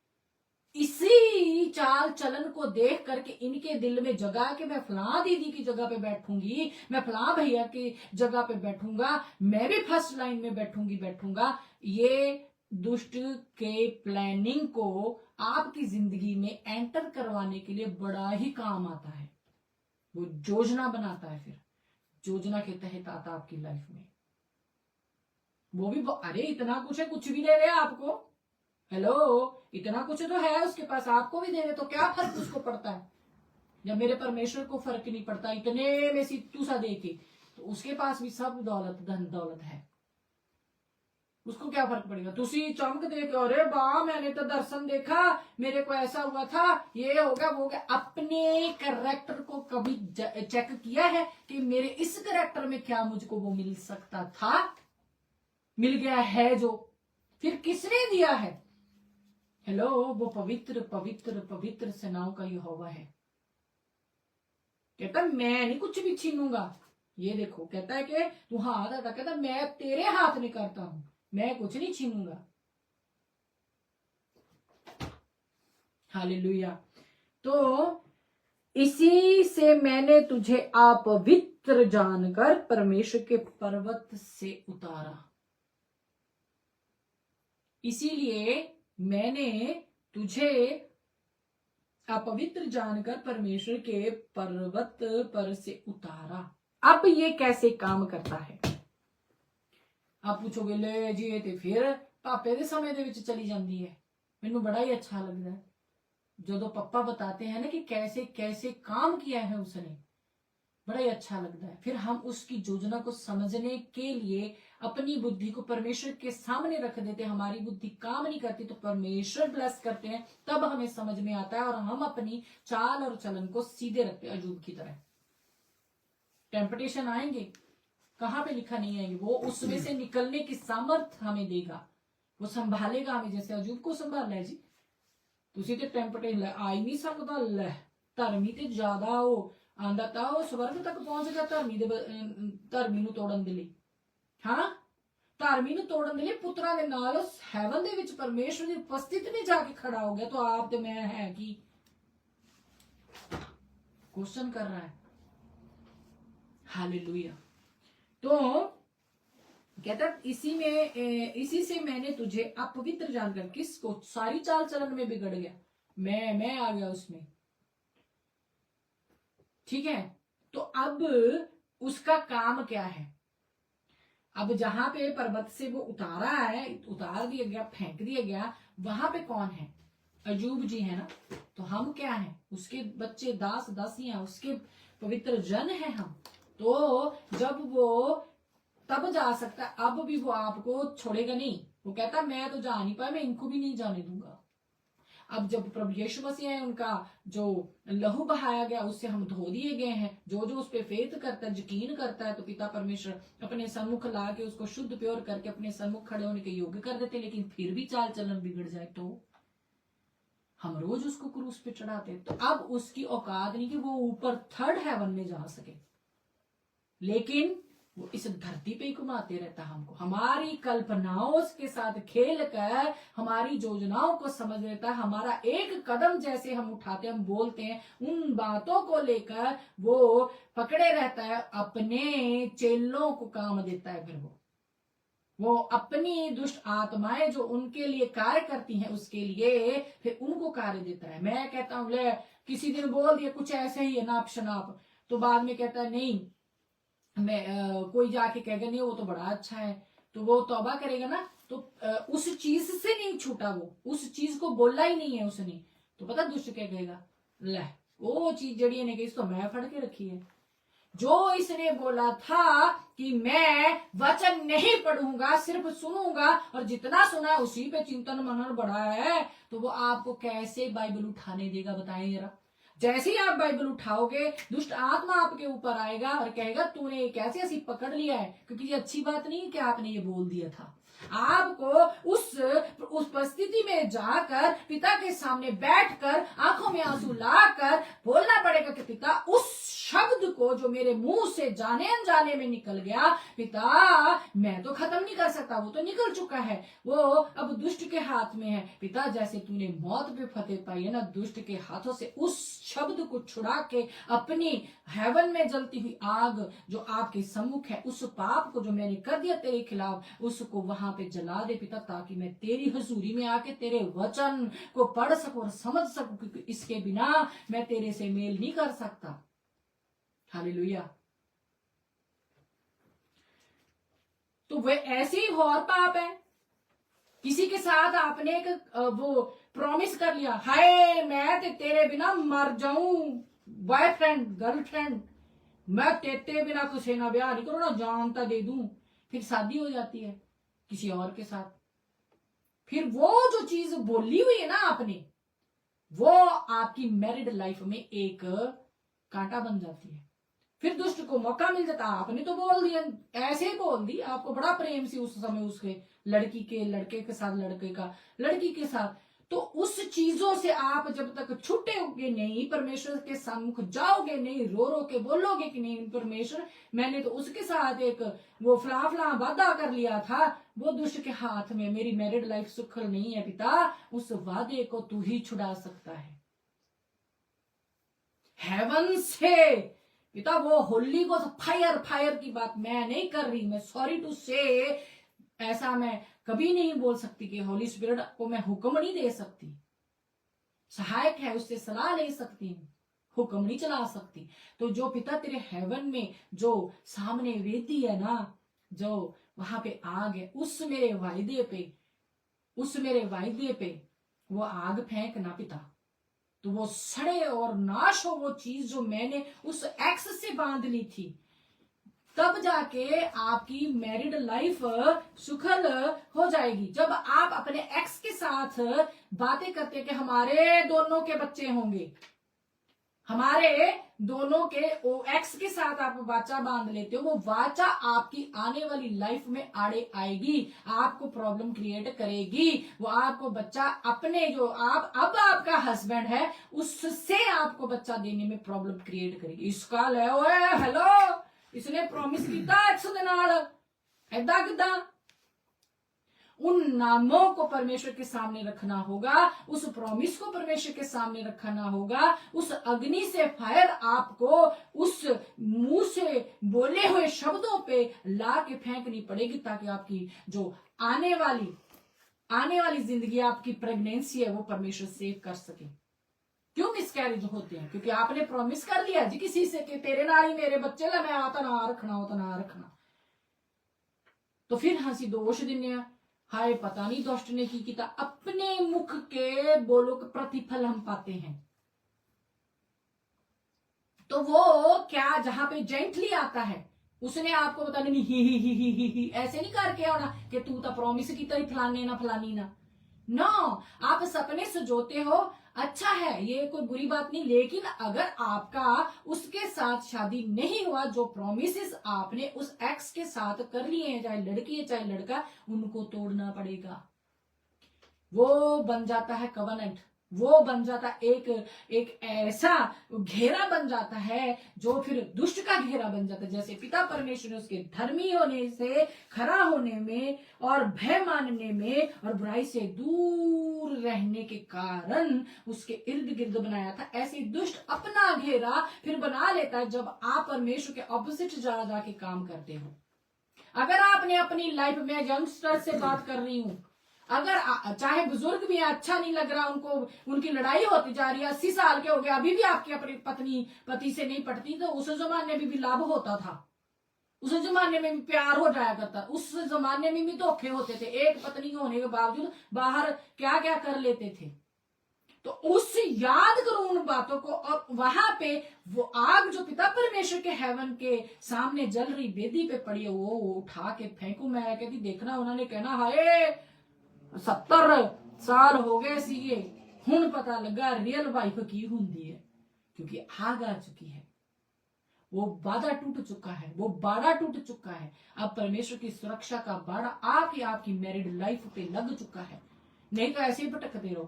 Speaker 1: इसी चाल चलन को देख करके इनके दिल में जगह कि मैं फलां दीदी की जगह पे बैठूंगी, मैं फलां भैया की जगह पे बैठूंगा, मैं भी फर्स्ट लाइन में बैठूंगा। ये दुष्ट के प्लानिंग को आपकी जिंदगी में एंटर करवाने के लिए बड़ा ही काम आता है। वो योजना बनाता है, फिर योजना के तहत आता आपकी लाइफ में। वो भी अरे इतना कुछ है, कुछ भी दे रहे आपको। हेलो, इतना कुछ तो है उसके पास, आपको भी दे रहे, तो क्या फर्क उसको पड़ता है? जब मेरे परमेश्वर को फर्क नहीं पड़ता इतने में सिद्धू सा दे के, तो उसके पास भी सब दौलत, धन दौलत है। उसको क्या फर्क पड़ेगा। तुसी चमक देख के अरे वाह मैंने तो दर्शन देखा, मेरे को ऐसा हुआ था, ये हो गया वो हो गया। अपने कैरेक्टर को कभी चेक किया है कि मेरे इस कैरेक्टर में क्या मुझको वो मिल सकता था, मिल गया है जो, फिर किसने दिया है। हेलो, वो पवित्र पवित्र पवित्र सेनाओं का यहोवा है। कहता मैं नहीं कुछ भी छीनूंगा। ये देखो कहता है कि तू हाथ हटा, कहता मैं तेरे हाथ में करता हूं, मैं कुछ नहीं छीनूंगा। हालेलुया। तो इसी से मैंने तुझे अपवित्र जानकर परमेश्वर के पर्वत से उतारा। इसीलिए मैंने तुझे अपवित्र जानकर परमेश्वर के पर्वत पर से उतारा। अब ये कैसे काम करता है। आप पूछोगे ले जी ये ते फिर पापे दे समय दे विच चली जाती है। मैनू बड़ा ही अच्छा लगता है जो पापा बताते हैं ना कि कैसे कैसे काम किया है उसने, बड़ा ही अच्छा लगता है। फिर हम उसकी योजना को समझने के लिए अपनी बुद्धि को परमेश्वर के सामने रख देते हैं। हमारी बुद्धि काम नहीं करती तो परमेश्वर ब्लेस करते हैं, तब हमें समझ में आता है और हम अपनी चाल और चलन को सीधे रखते हैं अजूब की तरह। टेम्पटेशन आएंगे, कहां पे लिखा नहीं आएंगे, वो उसमें से निकलने की सामर्थ्य हमें देगा, वो संभालेगा हमें। जैसे अजूब को संभाला है जी, तुसी ते टेम्पटेशन आ ही नहीं सकता। लै धर्मी ते ज्यादा वो आंदा था, वो स्वर्ग तक पहुंच गया धर्मी नूं तोड़न दे लई। हाँ, धर्मी नूं तोड़न दे लई पुत्रां दे नाल हैवन दे विच परमेश्वर दी उपस्थिति में जाके खड़ा हो गया। तो आप ते मैं है कि क्वेश्चन कर रहा है। हालेलुया। तो कहता इसी से मैंने तुझे अपवित्र जानकर, किसको, सारी चाल चलन में बिगड़ गया, मैं आ गया उसमें। ठीक है, तो अब उसका काम क्या है। अब जहां पे पर्वत से वो उतारा है, उतार दिया गया, फेंक दिया गया, वहां पे कौन है, अजूब जी है ना। तो हम क्या है, उसके बच्चे, दास दासियां, उसके पवित्र जन है हम। तो जब वो तब जा सकता, अब भी वो आपको छोड़ेगा नहीं। वो कहता मैं तो जा नहीं पाया, मैं इनको भी नहीं जाने दूंगा। अब जब प्रभु यीशु मसीह है, उनका जो लहू बहाया गया उससे हम धो दिए गए हैं। जो जो उस पर फेथ करता है, यकीन करता है, तो पिता परमेश्वर अपने सम्मुख ला के उसको शुद्ध प्योर करके अपने सम्मुख खड़े होने के योग्य कर देते। लेकिन फिर भी चाल चलन बिगड़ जाए तो हम रोज उसको क्रूस पे चढ़ाते। तो अब उसकी औकात नहीं कि वो ऊपर थर्ड हेवन में जा सके, लेकिन वो इस धरती पे ही घुमाते रहता हमको, हमारी कल्पनाओं के साथ खेल कर हमारी योजनाओं को समझ लेता है। हमारा एक कदम जैसे हम उठाते, हम बोलते हैं, उन बातों को लेकर वो पकड़े रहता है, अपने चेलों को काम देता है। फिर वो अपनी दुष्ट आत्माएं जो उनके लिए कार्य करती हैं उसके लिए फिर उनको कार्य देता है। मैं कहता हूं ले किसी दिन बोल दिया कुछ ऐसे ही है नाप शनाप, तो बाद में कहता है नहीं, मैं कोई जाके कहेगा नहीं वो तो बड़ा अच्छा है, तो वो तौबा करेगा ना। तो उस चीज से नहीं छूटा, वो उस चीज को बोला ही नहीं है उसने, तो पता दुष्ट क्या कहेगा, ले वो चीज जड़ी ने कही तो मैं फड़ के रखी है। जो इसने बोला था कि मैं वचन नहीं पढ़ूंगा, सिर्फ सुनूंगा, और जितना सुना उसी पे चिंतन मनन बढ़ा है, तो वो आपको कैसे बाइबल उठाने देगा, बताएं जरा। जैसे ही आप बाइबल उठाओगे, दुष्ट आत्मा आपके ऊपर आएगा और कहेगा तूने कैसे ऐसी पकड़ लिया है, क्योंकि ये अच्छी बात नहीं है कि आपने ये बोल दिया था। आपको उस परिस्थिति में जाकर पिता के सामने बैठकर आंखों में आंसू लाकर बोलना पड़ेगा कि पिता उस शब्द को जो मेरे मुंह से जाने अनजाने में निकल गया, पिता मैं तो खत्म नहीं कर सकता, वो तो निकल चुका है, वो अब दुष्ट के हाथ में है। पिता जैसे तूने मौत पे फतेह पाई है ना दुष्ट के हाथों से, उस शब्द को छुड़ा के अपनी हेवन में जलती हुई आग जो आपके सम्मुख है, उस पाप को जो मैंने कर दिया तेरे खिलाफ, उसको वहां पे जला दे पिता, ताकि मैं तेरी हजूरी में आके तेरे वचन को पढ़ सकूं और समझ सकूं, क्योंकि इसके बिना मैं तेरे से मेल नहीं कर सकता। हालेलुया। तो वह ऐसे ही और पाप है, किसी के साथ आपने एक वो प्रॉमिस कर लिया, हाय मैं तेरे बिना मर जाऊं, बॉयफ्रेंड गर्लफ्रेंड, मैं तेरे बिना किसी ना ब्याह नहीं करूं ना जानता दे दूं, फिर शादी हो जाती है। किसी और के साथ, फिर वो जो चीज बोली हुई है ना आपने, वो आपकी मैरिड लाइफ में एक कांटा बन जाती है। फिर दुष्ट को मौका मिल जाता, आपने तो बोल दिया, ऐसे ही बोल दी, आपको बड़ा प्रेम सी उस समय उसके लड़की के, लड़के के साथ, लड़के का लड़की के साथ, तो उस चीजों से आप जब तक छूटेगे नहीं, परमेश्वर के सम्मुख जाओगे नहीं, रो रो के बोलोगे कि नहीं परमेश्वर मैंने तो उसके साथ एक वो फला फला वादा कर लिया था, वो दुष्ट के हाथ में मेरी मैरिड लाइफ सुखल नहीं है पिता, उस वादे को तू ही छुड़ा सकता है हेवन से पिता। वो होली को फायर फायर की बात मैं नहीं कर रही, मैं सॉरी टू से ऐसा मैं कभी नहीं बोल सकती कि होली स्पिरिट को मैं हुक्म नहीं दे सकती, सहायक है उससे सलाह ले सकती हूँ, हुक्म नहीं चला सकती। तो जो पिता तेरे हेवन में जो सामने वेदी है ना, जो वहां पे आग है, उस मेरे वायदे पे वो आग फेंक ना पिता, तो वो सड़े और नाश हो वो चीज जो मैंने उस एक्स से बांध ली थी, तब जाके आपकी मैरिड लाइफ सुखद हो जाएगी। जब आप अपने एक्स के साथ बातें करते कि हमारे दोनों के बच्चे होंगे, हमारे दोनों के एक्स के साथ आप वाचा बांध लेते हो, वो वाचा आपकी आने वाली लाइफ में आड़े आएगी, आपको प्रॉब्लम क्रिएट करेगी। वो आपको बच्चा अपने जो आप अब आपका हस्बैंड है उससे आपको बच्चा देने में प्रॉब्लम क्रिएट करेगी। इसका ले हेलो, इसने प्रॉमिस किया एक्स दे नाल, ऐदा किदां? उन नामों को परमेश्वर के सामने रखना होगा, उस प्रॉमिस को परमेश्वर के सामने रखना होगा, उस अग्नि से फायर आपको उस मुंह से बोले हुए शब्दों पे ला के फेंकनी पड़ेगी, ताकि आपकी जो आने वाली जिंदगी, आपकी प्रेगनेंसी है, वो परमेश्वर सेव कर सके। क्यों मिसकैरेज होते हैं? क्योंकि आपने प्रॉमिस कर लिया जी किसी से कि तेरे नाल ही मेरे बच्चे ला, मैं आता ना रखना, तो फिर हंसी दोष दिने, हाय पता नहीं दुष्ट ने की किया, अपने मुख के बोलो के प्रतिफल हम पाते हैं। तो वो क्या जहां पे जेंटली आता है, उसने आपको बता नहीं ही ऐसे नहीं करके आना कि तू तो प्रॉमिस की तरह फलाने ना फलानी ना, नो, आप सपने सजोते हो, अच्छा है, ये कोई बुरी बात नहीं, लेकिन अगर आपका उसके साथ शादी नहीं हुआ, जो प्रोमिस आपने उस एक्स के साथ कर लिए हैं, चाहे लड़की है चाहे लड़का, उनको तोड़ना पड़ेगा। वो बन जाता है कवनेंट, वो बन जाता एक ऐसा घेरा बन जाता है जो फिर दुष्ट का घेरा बन जाता है। जैसे पिता परमेश्वर ने उसके धर्मी होने से, खरा होने में और भय मानने में और बुराई से दूर रहने के कारण उसके इर्द गिर्द बनाया था, ऐसे दुष्ट अपना घेरा फिर बना लेता है जब आप परमेश्वर के ऑपोजिट जाके काम करते हो। अगर आपने अपनी लाइफ में यंगस्टर से बात कर रही हूं, अगर चाहे बुजुर्ग भी अच्छा नहीं लग रहा, उनको उनकी लड़ाई होती जा रही है, 80 साल के हो गए, अभी भी आपकी अपनी पति से नहीं पटती, तो उस जमाने में भी लाभ होता था, उस जमाने में भी प्यार हो जाया करता, उस जमाने में भी धोखे होते थे, एक पत्नी होने के बावजूद बाहर क्या क्या कर लेते थे। तो उस याद करो उन बातों को, और वहां पे वो आग जो पिता परमेश्वर के हेवन के सामने जल रही वेदी पे पड़ी है, वो उठा के फेंकू मैं कहती, देखना उन्होंने कहना हाय 70 साल हो गए सीगे, हुण पता लगा रियल वाइफ की हुंदी है, क्योंकि आग आ चुकी है, वो वादा टूट चुका है, वो बाड़ा टूट चुका है। अब परमेश्वर की सुरक्षा का बाड़ा आपकी मैरिड लाइफ पे लग चुका है, नहीं तो ऐसे ही भटकते रहो।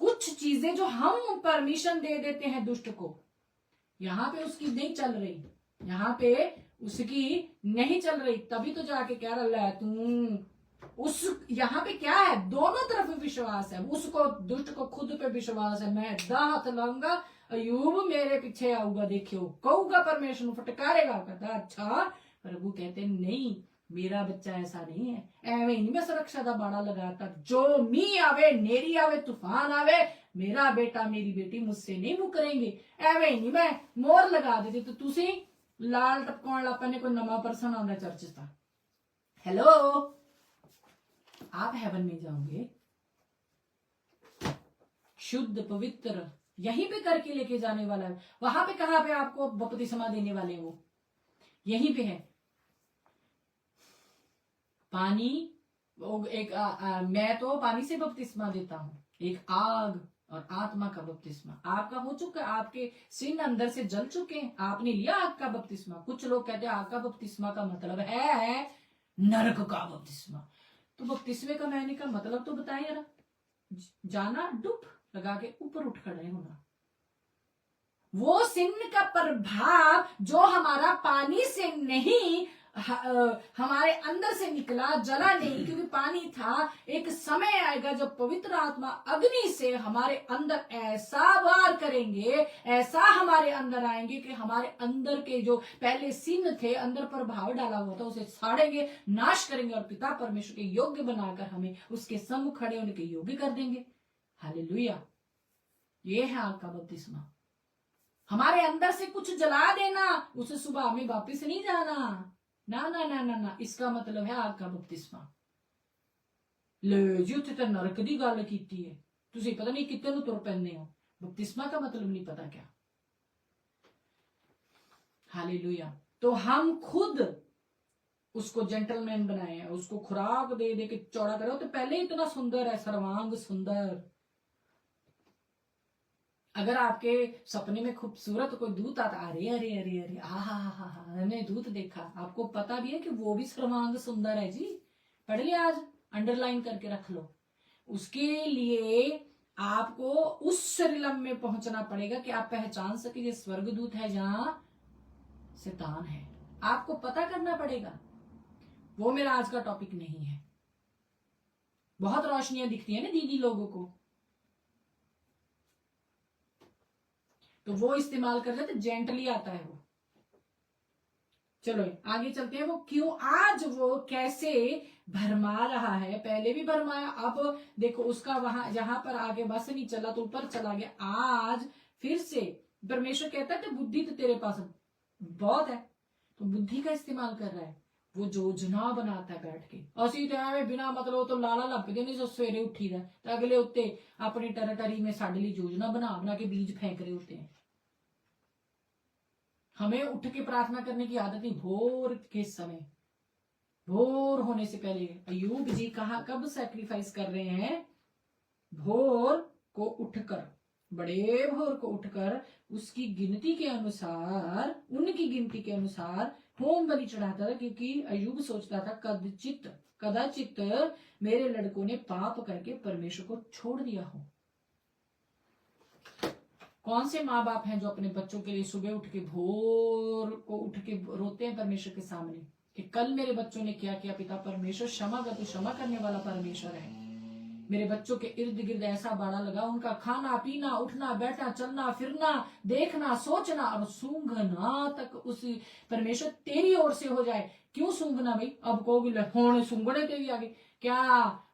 Speaker 1: कुछ चीजें जो हम परमिशन दे देते हैं दुष्ट को, यहां पे उसकी नहीं चल रही, यहां पे उसकी नहीं चल रही, तभी तो जाके कह रहा है तू उस, यहाँ पे क्या है, दोनों तरफ विश्वास है, उसको दुष्ट को खुद पे विश्वास है, मैं दांत लाऊंगा, अयूब मेरे पीछे आऊगा, देखियो कहूगा परमेश्वर फटकारेगा, कहता अच्छा, प्रभु कहते नहीं, मेरा बच्चा ऐसा नहीं है, एवं नहीं मैं सुरक्षा का बाड़ा लगाता, जो मी आवे, नेरी आवे, तूफान आवे, मेरा बेटा मेरी बेटी मुझसे नहीं मुकरेंगे, एवं नहीं मैं मोर लगा देती। तो तुसी लाल टपकाउण लग पैंदे, कोई नवा परसन आउंदा चर्च च, हेलो, आप हेवन में जाओगे शुद्ध पवित्र, यहीं पे करके लेके जाने वाला है, वहां पे कहां पे आपको बपतिस्मा देने वाले, वो यहीं पे है। पानी मैं तो पानी से बपतिस्मा देता हूँ, एक आग और आत्मा का बपतिस्मा आपका हो चुका है। आपके सिन अंदर से जल चुके हैं, आपने लिया आग का बपतिस्मा। कुछ लोग कहते हैं आग का बपतिस्मा का मतलब है नरक का बपतिस्मा। तो बपतिस्मे का मैंने का मतलब तो बताएं जरा। जाना, डुब लगा के ऊपर उठ खड़े होना। वो सिन का प्रभाव जो हमारा पानी से नहीं हमारे अंदर से निकला, जला नहीं, क्योंकि पानी था। एक समय आएगा जब पवित्र आत्मा अग्नि से हमारे अंदर ऐसा वार करेंगे, ऐसा हमारे अंदर आएंगे कि हमारे अंदर के जो पहले सिन थे, अंदर प्रभाव डाला हुआ था, उसे साड़ेंगे, नाश करेंगे और पिता परमेश्वर के योग्य बनाकर हमें उसके सम्मुख खड़े होने के योग्य कर देंगे। हालेलुया। ये है आग का बपतिस्मा। हमारे अंदर से कुछ जला देना, उसे सुबह में वापस नहीं जाना। ना ना ना ना ना, इसका मतलब है आग का बपतिस्मा। ले जी उत्थे तो नरक दी गल कीती है, तुसी पता नहीं कितने नु तुर पैंदे हो। बपतिस्मा का मतलब नहीं पता क्या। हालेलुया। तो हम खुद उसको जेंटलमैन बनाए हैं, उसको खुराक दे दे के चौड़ा करो। तो पहले इतना सुंदर है, सर्वांग सुंदर। अगर आपके सपने में खूबसूरत कोई दूत आता, अरे अरे अरे अरे हा, मैंने दूत देखा, आपको पता भी है कि वो भी सर्वांग सुंदर है जी। पढ़ लिया, आज अंडरलाइन करके रख लो। उसके लिए आपको उस शरीलम में पहुंचना पड़ेगा कि आप पहचान सके ये स्वर्गदूत है या शैतान है। आपको पता करना पड़ेगा। वो मेरा आज का टॉपिक नहीं है। बहुत रोशनियां दिखती है ना दीदी लोगों को, तो वो इस्तेमाल कर लेते, जेंटली आता है वो। चलो आगे चलते हैं। वो क्यों, आज वो कैसे भरमा रहा है। पहले भी भरमाया, अब देखो उसका वहां जहां पर आगे बस नहीं चला तो ऊपर चला गया। आज फिर से परमेश्वर कहता है कि बुद्धि तो तेरे पास बहुत है, तो बुद्धि का इस्तेमाल कर रहा है। वो योजना बनाता है बैठ के। असी तो एवं बिना मतलब तो लाला लपकदे नहीं, जो सवेरे उठी दा तो अगले उत्ते अपनी टेरिटरी में साडे लिए योजना बना के बीज फेंक रहे होते हैं। हमें उठ के प्रार्थना करने की आदत नहीं। भोर के समय, भोर होने से पहले अय्यूब जी कहा कब सैक्रिफाइस कर रहे हैं, भोर को उठकर, बड़े भोर को उठकर उसकी गिनती के अनुसार, उनकी गिनती के अनुसार होम बलि चढ़ाता था। क्योंकि अय्यूब सोचता था कदाचित मेरे लड़कों ने पाप करके परमेश्वर को छोड़ दिया हो। कौन से माँ बाप हैं जो अपने बच्चों के लिए सुबह उठ के भोर को उठ के रोते हैं परमेश्वर के सामने कि कल मेरे बच्चों ने क्या किया। पिता परमेश्वर क्षमा कर, तो क्षमा करने वाला परमेश्वर है। मेरे बच्चों के इर्द गिर्द ऐसा बाड़ा लगा, उनका खाना पीना, उठना बैठना, चलना फिरना, देखना सोचना, अब सूंघना तक उस परमेश्वर तेरी ओर से हो जाए। क्यों सूंघना भाई? अब कहोगे होने सूंघने ते भी आगे क्या,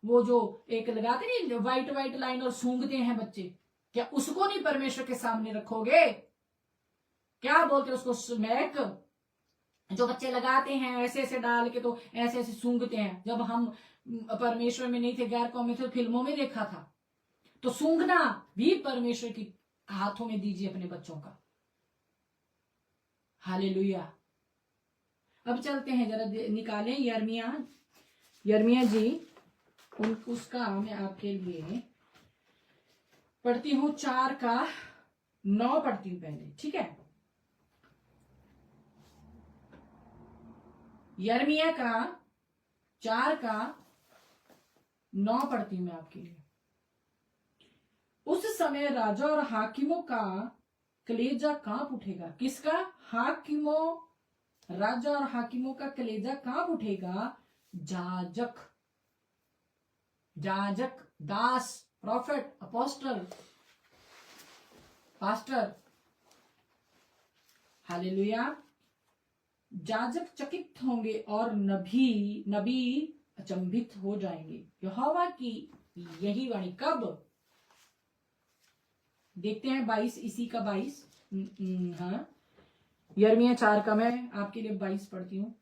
Speaker 1: वो जो एक लगाते नहीं व्हाइट व्हाइट लाइन और सूंघते हैं बच्चे, क्या उसको नहीं परमेश्वर के सामने रखोगे? क्या बोलते हैं उसको, स्मैक जो बच्चे लगाते हैं ऐसे ऐसे डाल के, तो ऐसे ऐसे सूंघते हैं। जब हम परमेश्वर में नहीं थे, गैर कौम में थे, फिल्मों में देखा था। तो सूंघना भी परमेश्वर की हाथों में दीजिए अपने बच्चों का। हालेलुया। अब चलते हैं, जरा निकालें यर्मिया जी, उसका मैं आपके लिए पढ़ती हूं 4 का 9 पढ़ती हूं पहले, ठीक है। यर्मिया का 4 का 9 पढ़ती हूं मैं आपके लिए। उस समय राजा और हाकिमों का कलेजा कांप उठेगा। किसका? हाकिमों, राजा और हाकिमों का कलेजा कांप उठेगा। जाजक, दास, प्रॉफिट, अपोस्टल, पास्टर, हालेलुया। जाजक चकित होंगे और नबी अचंभित हो जाएंगे। यहोवा की यही वाणी कब? देखते हैं 22, इसी का 22। हाँ, यर्मिया 4 का मैं आपके लिए 22 पढ़ती हूँ।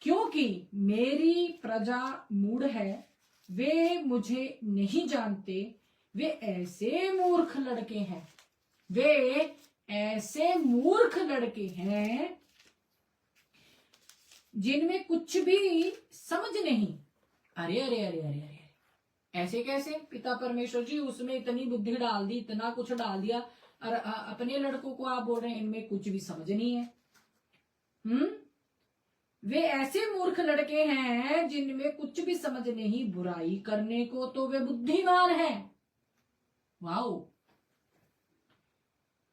Speaker 1: क्योंकि मेरी प्रजा मूढ़ है, वे मुझे नहीं जानते। वे ऐसे मूर्ख लड़के हैं, वे ऐसे मूर्ख लड़के हैं जिनमें कुछ भी समझ नहीं। अरे अरे अरे अरे अरे, ऐसे कैसे पिता परमेश्वर जी, उसमें इतनी बुद्धि डाल दी, इतना कुछ डाल दिया, और अपने लड़कों को आप बोल रहे हैं इनमें कुछ भी समझ नहीं है। वे ऐसे मूर्ख लड़के हैं जिनमें कुछ भी समझ नहीं, बुराई करने को तो वे बुद्धिमान हैं। वाओ,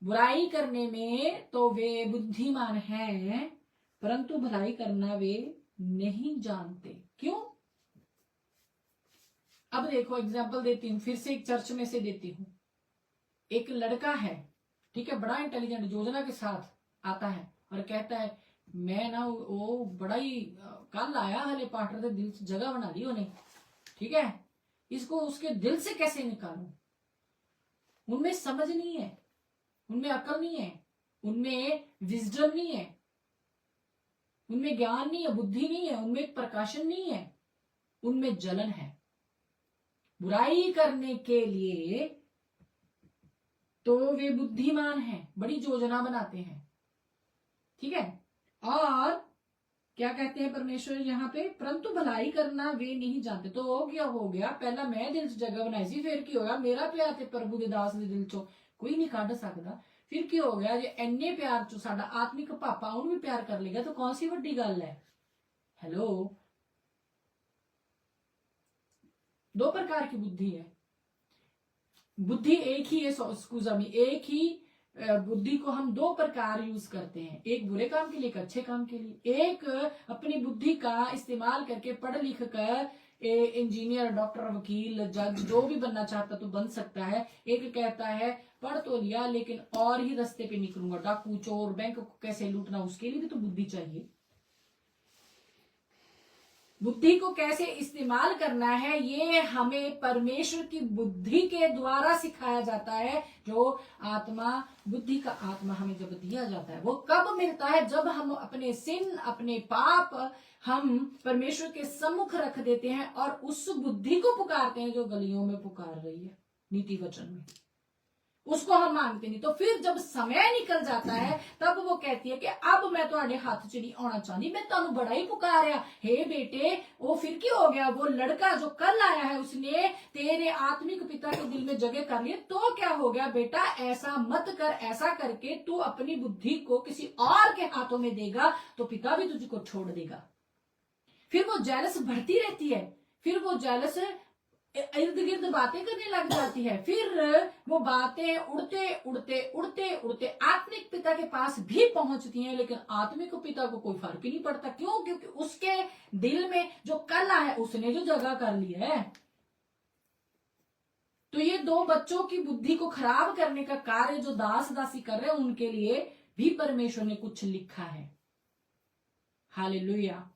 Speaker 1: बुराई करने में तो वे बुद्धिमान हैं, परंतु भलाई करना वे नहीं जानते। क्यों? अब देखो एग्जाम्पल देती हूं, फिर से एक चर्च में से देती हूं। एक लड़का है, ठीक है, बड़ा इंटेलिजेंट, योजना के साथ आता है और कहता है मैं ना वो बड़ा ही कल आया हले पार्टनर के दिल से जगह बना दी उन्हें, ठीक है, इसको उसके दिल से कैसे निकालूं। उनमें समझ नहीं है, उनमें अकल नहीं है, उनमें विजडम नहीं है, उनमें ज्ञान नहीं है, बुद्धि नहीं है, उनमें प्रकाशन नहीं है, उनमें जलन है। बुराई करने के लिए तो वे बुद्धिमान हैं, बड़ी योजना बनाते हैं, ठीक है। और क्या कहते हैं परमेश्वर यहाँ पे, परंतु भलाई करना वे नहीं जानते। तो क्या हो गया, पहला मैं दिल च जगह बनाई सी, फिर की होगा मेरा प्यार ते प्रभु के दास दे दिल चो कोई नहीं काट सकता। फिर की हो गया, जे इन्ने प्यार चो साडा आत्मिक पापा उन्हें भी प्यार कर लेगा तो कौन सी बड़ी गल है। हेलो, दो प्रकार की बुद्धि है, बुद्धि एक ही है, स्कूजामी, एक ही बुद्धि को हम दो प्रकार यूज करते हैं, एक बुरे काम के लिए, एक अच्छे काम के लिए। एक अपनी बुद्धि का इस्तेमाल करके पढ़ लिख कर इंजीनियर, डॉक्टर, वकील, जज जो भी बनना चाहता तो बन सकता है। एक कहता है पढ़ तो लिया लेकिन और ही रास्ते पे निकलूंगा, डाकू, चोर, बैंक को कैसे लूटना, उसके लिए भी तो बुद्धि चाहिए। बुद्धि को कैसे इस्तेमाल करना है ये हमें परमेश्वर की बुद्धि के द्वारा सिखाया जाता है। जो आत्मा, बुद्धि का आत्मा हमें जब दिया जाता है, वो कब मिलता है, जब हम अपने सिन, अपने पाप हम परमेश्वर के सम्मुख रख देते हैं और उस बुद्धि को पुकारते हैं जो गलियों में पुकार रही है नीति वचन में, उसको हम मांगते नहीं। तो फिर जब समय निकल जाता है तब वो कहती है कि अब मैं तुम्हारे हाथ च नहीं आना चाहती, मैं तुम बड़ा ही पुकारिया, हे बेटे। वो फिर क्या हो गया, वो लड़का जो कल आया है उसने तेरे आत्मिक पिता के दिल में जगह कर ली, तो क्या हो गया बेटा, ऐसा मत कर, ऐसा करके तू अपनी बुद्धि को किसी और के हाथों में देगा तो पिता भी तुझको छोड़ देगा। फिर वो जेलस बढ़ती रहती है, फिर वो जेलस इर्द गिर्द बातें करने लग जाती है, फिर वो बातें उड़ते उड़ते उड़ते उड़ते आत्मिक पिता के पास भी पहुंचती हैं, लेकिन आत्मिक पिता को कोई फर्क ही नहीं पड़ता। क्यों? क्योंकि उसके दिल में जो कला है उसने जो जगह कर ली है। तो ये दो बच्चों की बुद्धि को खराब करने का कार्य जो दास दासी कर रहे हैं उनके लिए भी परमेश्वर ने कुछ लिखा है। हालेलुया।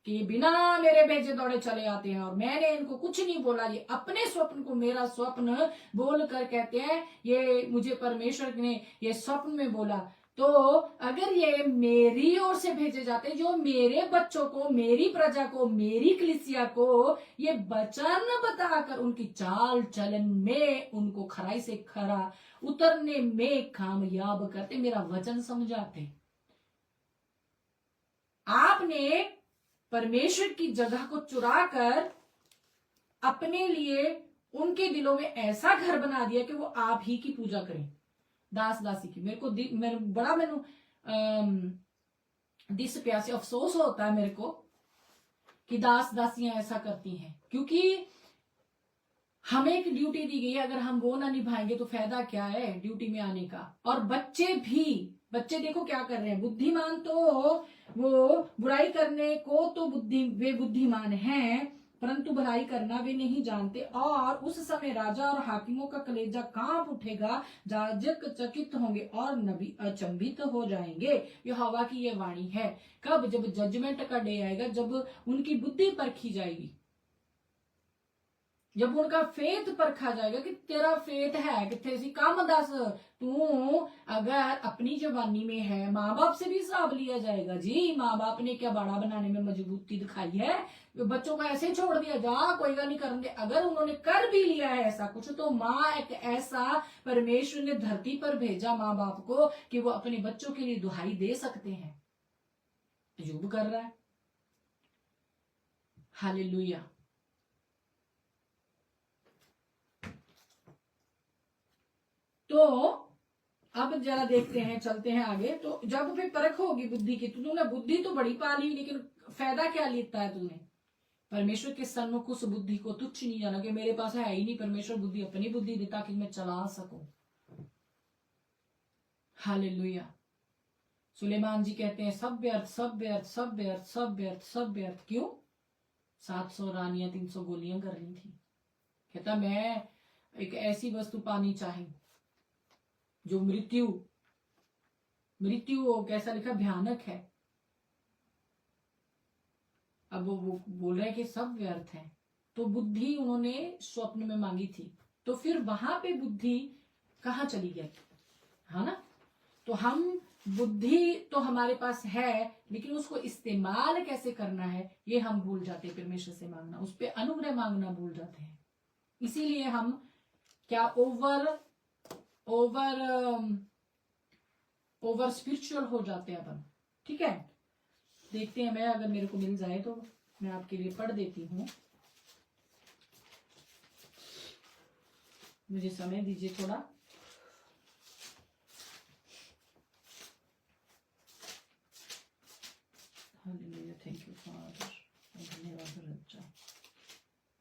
Speaker 1: कि बिना मेरे भेजे दौड़े चले आते हैं और मैंने इनको कुछ नहीं बोला, ये अपने स्वप्न को मेरा स्वप्न बोलकर कहते हैं ये मुझे परमेश्वर ने ये स्वप्न में बोला। तो अगर ये मेरी ओर से भेजे जाते, जो मेरे बच्चों को, मेरी प्रजा को, मेरी कलीसिया को ये वचन बताकर उनकी चाल चलन में उनको खराई से खरा उतरने में कामयाब करते, मेरा वचन समझाते। आपने परमेश्वर की जगह को चुराकर अपने लिए उनके दिलों में ऐसा घर बना दिया कि वो आप ही की पूजा करें, दास दासी की। बड़ा दिस प्यार से अफसोस होता है मेरे को कि दास दासियां ऐसा करती हैं, क्योंकि हमें एक ड्यूटी दी गई है, अगर हम वो ना निभाएंगे तो फायदा क्या है ड्यूटी में आने का। और बच्चे देखो क्या कर रहे हैं, बुद्धिमान तो वो बुराई करने को तो वे बुद्धिमान हैं, परंतु भलाई करना वे नहीं जानते। और उस समय राजा और हाकिमों का कलेजा कांप उठेगा, याजक चकित होंगे और नबी अचंभित हो जाएंगे। यहोवा की ये वाणी है। कब? जब जजमेंट का डे आएगा, जब उनकी बुद्धि परखी जाएगी, जब उनका फेथ परखा जाएगा कि तेरा फेथ है कितने सी। काम दस, तू अगर अपनी जवानी में है, माँ बाप से भी हिसाब लिया जाएगा जी। माँ बाप ने क्या बड़ा बनाने में मजबूती दिखाई है, बच्चों को ऐसे छोड़ दिया, जा कोई गल नहीं करने। अगर उन्होंने कर भी लिया है ऐसा कुछ, तो माँ एक ऐसा परमेश्वर ने धरती पर भेजा माँ बाप को कि वो अपने बच्चों के लिए दुहाई दे सकते हैं। अयूब कर रहा है, हालेलुया। तो अब जरा देखते हैं, चलते हैं आगे। तो जब भी परख होगी बुद्धि की, तो तूने बुद्धि तो बड़ी पा ली, लेकिन फायदा क्या लेता है तूने? परमेश्वर के सन्मुख उस बुद्धि को तुच्छ नहीं जाना कि मेरे पास है ही नहीं। परमेश्वर बुद्धि, अपनी बुद्धि देता कि मैं चला सकूं। हालेलुया। सुलेमान जी कहते हैं सब व्यर्थ, सब व्यर्थ, सब व्यर्थ, सब व्यर्थ, सब व्यर्थ। क्यों? 700 रानियां 300 गोलियां कर रही थी। कहता मैं एक ऐसी वस्तु पानी चाहे जो मृत्यु कैसा लिखा, भयानक है। अब वो बोल रहे हैं कि सब व्यर्थ है। तो बुद्धि उन्होंने स्वप्न में मांगी थी, तो फिर वहां पे बुद्धि कहाँ चली गई, है ना? तो हम बुद्धि तो हमारे पास है, लेकिन उसको इस्तेमाल कैसे करना है ये हम भूल जाते हैं। परमेश्वर से मांगना, उस पर अनुग्रह मांगना भूल जाते हैं। इसीलिए हम क्या ओवर स्पिरिचुअल हो जाते हैं अपन। ठीक है, देखते हैं। मैं अगर मेरे को मिल जाए तो मैं आपके लिए पढ़ देती हूँ। मुझे समय दीजिए थोड़ा। Hallelujah, thank you father. धन्यवाद रज्जा।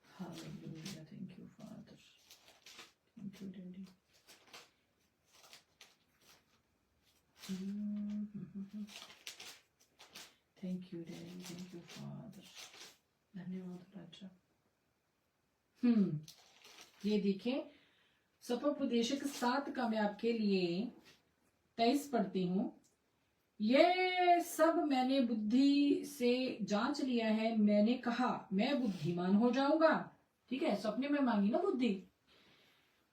Speaker 1: Hallelujah, thank you father, thank you daddy. Thank you daddy, thank you father, धन्यवाद रज्जा। ये देखिए, सपोपदेशक 7 का मैं आपके लिए 23 पढ़ती हूँ। ये सब मैंने बुद्धि से जांच लिया है। मैंने कहा मैं बुद्धिमान हो जाऊंगा। ठीक है, सपने में मांगी ना बुद्धि,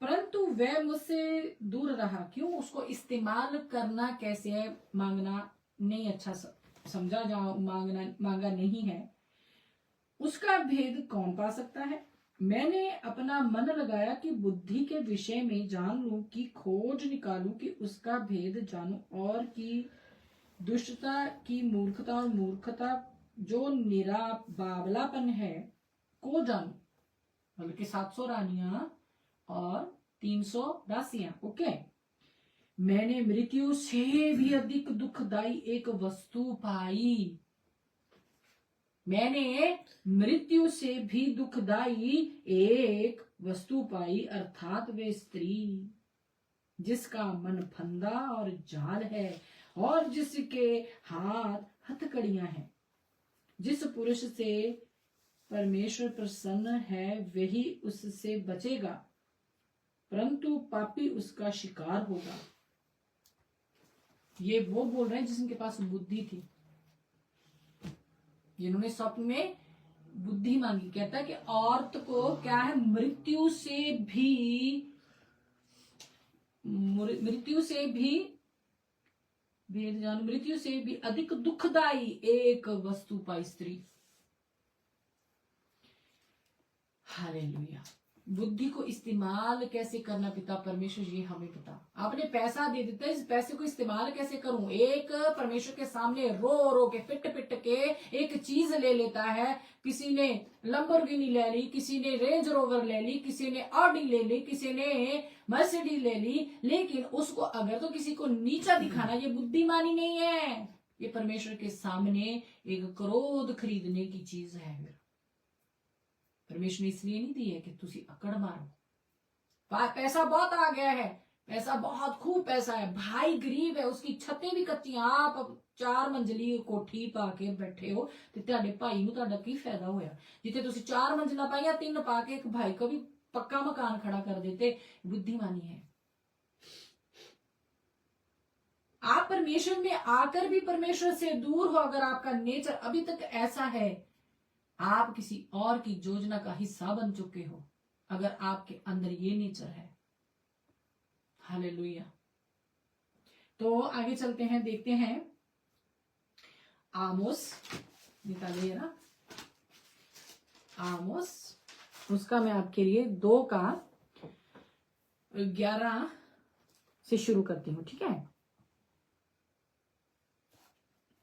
Speaker 1: परंतु वह मुझसे दूर रहा। क्यों? उसको इस्तेमाल करना कैसे है, मांगना नहीं अच्छा समझा, मांगा नहीं है। उसका भेद कौन पा सकता है? मैंने अपना मन लगाया कि बुद्धि के विषय में जान लूं, कि खोज निकालूं, कि उसका भेद जानूं, और कि दुष्टता की मूर्खता और मूर्खता जो निरा बावलापन है को जानूं। बल्कि 700 रानियां और 300 दासियां। ओके, मैंने मृत्यु से भी अधिक दुखदाई एक वस्तु पाई। मैंने मृत्यु से भी दुखदाई एक वस्तु पाई, अर्थात वे स्त्री जिसका मन फंदा और जाल है, और जिसके हाथ हथकड़ियां हैं। जिस पुरुष से परमेश्वर प्रसन्न है वही उससे बचेगा, परंतु पापी उसका शिकार होगा। ये वो बोल रहे हैं जिनके पास बुद्धि थी, जिन्होंने स्वप्न में बुद्धि मांगी। कहता है कि औरत को क्या है, मृत्यु से भी अधिक दुखदाई एक वस्तु पाई, स्त्री। हालेलुया। बुद्धि को इस्तेमाल कैसे करना पिता परमेश्वर, ये हमें बता। आपने पैसा दे देता है, इस पैसे को इस्तेमाल कैसे करूं? एक परमेश्वर के सामने रो रो के पिट पिट के एक चीज ले लेता है। किसी ने लंबोर्गिनी ले ली, किसी ने रेंज रोवर ले ली, किसी ने ऑडी ले ली, किसी ने मर्सिडीज ले ली, लेकिन उसको अगर तो किसी को नीचा दिखाना, ये बुद्धिमानी नहीं है। ये परमेश्वर के सामने एक क्रोध खरीदने की चीज है। परमेश्वर ने इसलिए नहीं दी है कि तुसी अकड़ मारो। पैसा बहुत आ गया है, पैसा बहुत खूब पैसा है, भाई गरीब है, उसकी छतें भी कच्ची, आप अब 4 मंजिली कोठी पा के बैठे हो, तो ਤੁਹਾਡੇ ਭਾਈ ਨੂੰ ਤੁਹਾਡਾ ਕੀ ਫਾਇਦਾ ਹੋਇਆ? ਜਿੱਥੇ ਤੁਸੀਂ 4 मंजिला पाइया, 3 पा के एक भाई को भी पक्का मकान खड़ा कर देते। बुद्धिमानी है। आप परमेश्वर में आकर भी परमेश्वर से दूर हो, अगर आपका नेचर अभी तक ऐसा है, आप किसी और की योजना का हिस्सा बन चुके हो, अगर आपके अंदर ये नेचर है। हालेलुया। तो आगे चलते हैं, देखते हैं आमोस, निकालिए ना आमोस, उसका मैं आपके लिए 2 का 11 से शुरू करती हूं। ठीक है,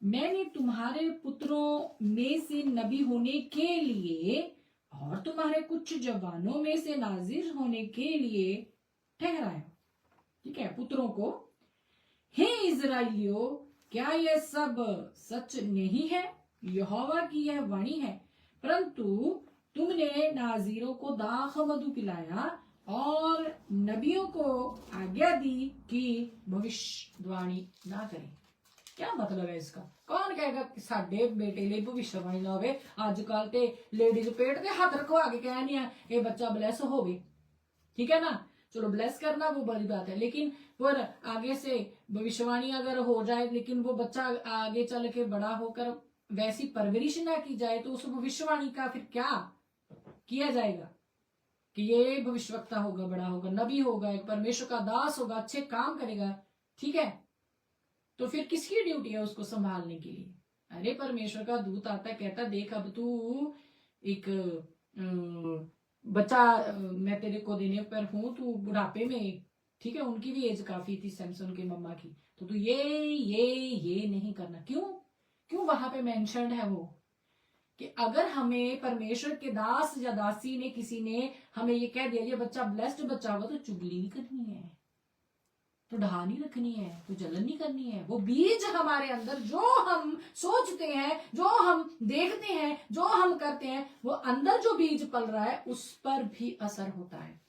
Speaker 1: मैंने तुम्हारे पुत्रों में से नबी होने के लिए और तुम्हारे कुछ जवानों में से नाजिर होने के लिए ठहराया। ठीक है, पुत्रों को। हे इजराइलियों, क्या यह सब सच नहीं है? यहोवा की यह वाणी है, परंतु तुमने नाजीरों को दाख मधु पिलाया और नबियों को आज्ञा दी कि भविष्यवाणी ना करें। क्या मतलब है इसका? कौन कहेगा कि साडे बेटे लिए भविष्यवाणी ना होवे? आजकल ते लेडीज पेट ते हाथ रखवा के कहनी है ये बच्चा ब्लेस होवे। ठीक है ना, चलो ब्लेस करना वो बड़ी बात है, लेकिन पर आगे से भविष्यवाणी अगर हो जाए लेकिन वो बच्चा आगे चल के बड़ा होकर वैसी परवरिश ना की जाए तो उस भविष्यवाणी का फिर क्या किया जाएगा? कि ये भविष्यवक्ता होगा, बड़ा होगा, नबी होगा, एक परमेश्वर का दास होगा, अच्छे काम करेगा। ठीक है, तो फिर किसकी ड्यूटी है उसको संभालने के लिए? अरे परमेश्वर का दूत आता कहता देख अब तू एक बच्चा मैं तेरे को देने पर हूं, तू बुढ़ापे में, ठीक है, उनकी भी एज काफी थी सैमसन के मम्मा की, तो तू ये नहीं करना। क्यों वहां पे मेंशन्ड है वो कि अगर हमें परमेश्वर के दास या दासी ने किसी ने हमें ये कह दिया ये बच्चा ब्लेस्ड बच्चा होगा, तो चुगली नहीं करनी है, तो ढहा नहीं रखनी है, तो जलन नहीं करनी है। वो बीज हमारे अंदर जो हम सोचते हैं, जो हम देखते हैं, जो हम करते हैं, वो अंदर जो बीज पल रहा है उस पर भी असर होता है।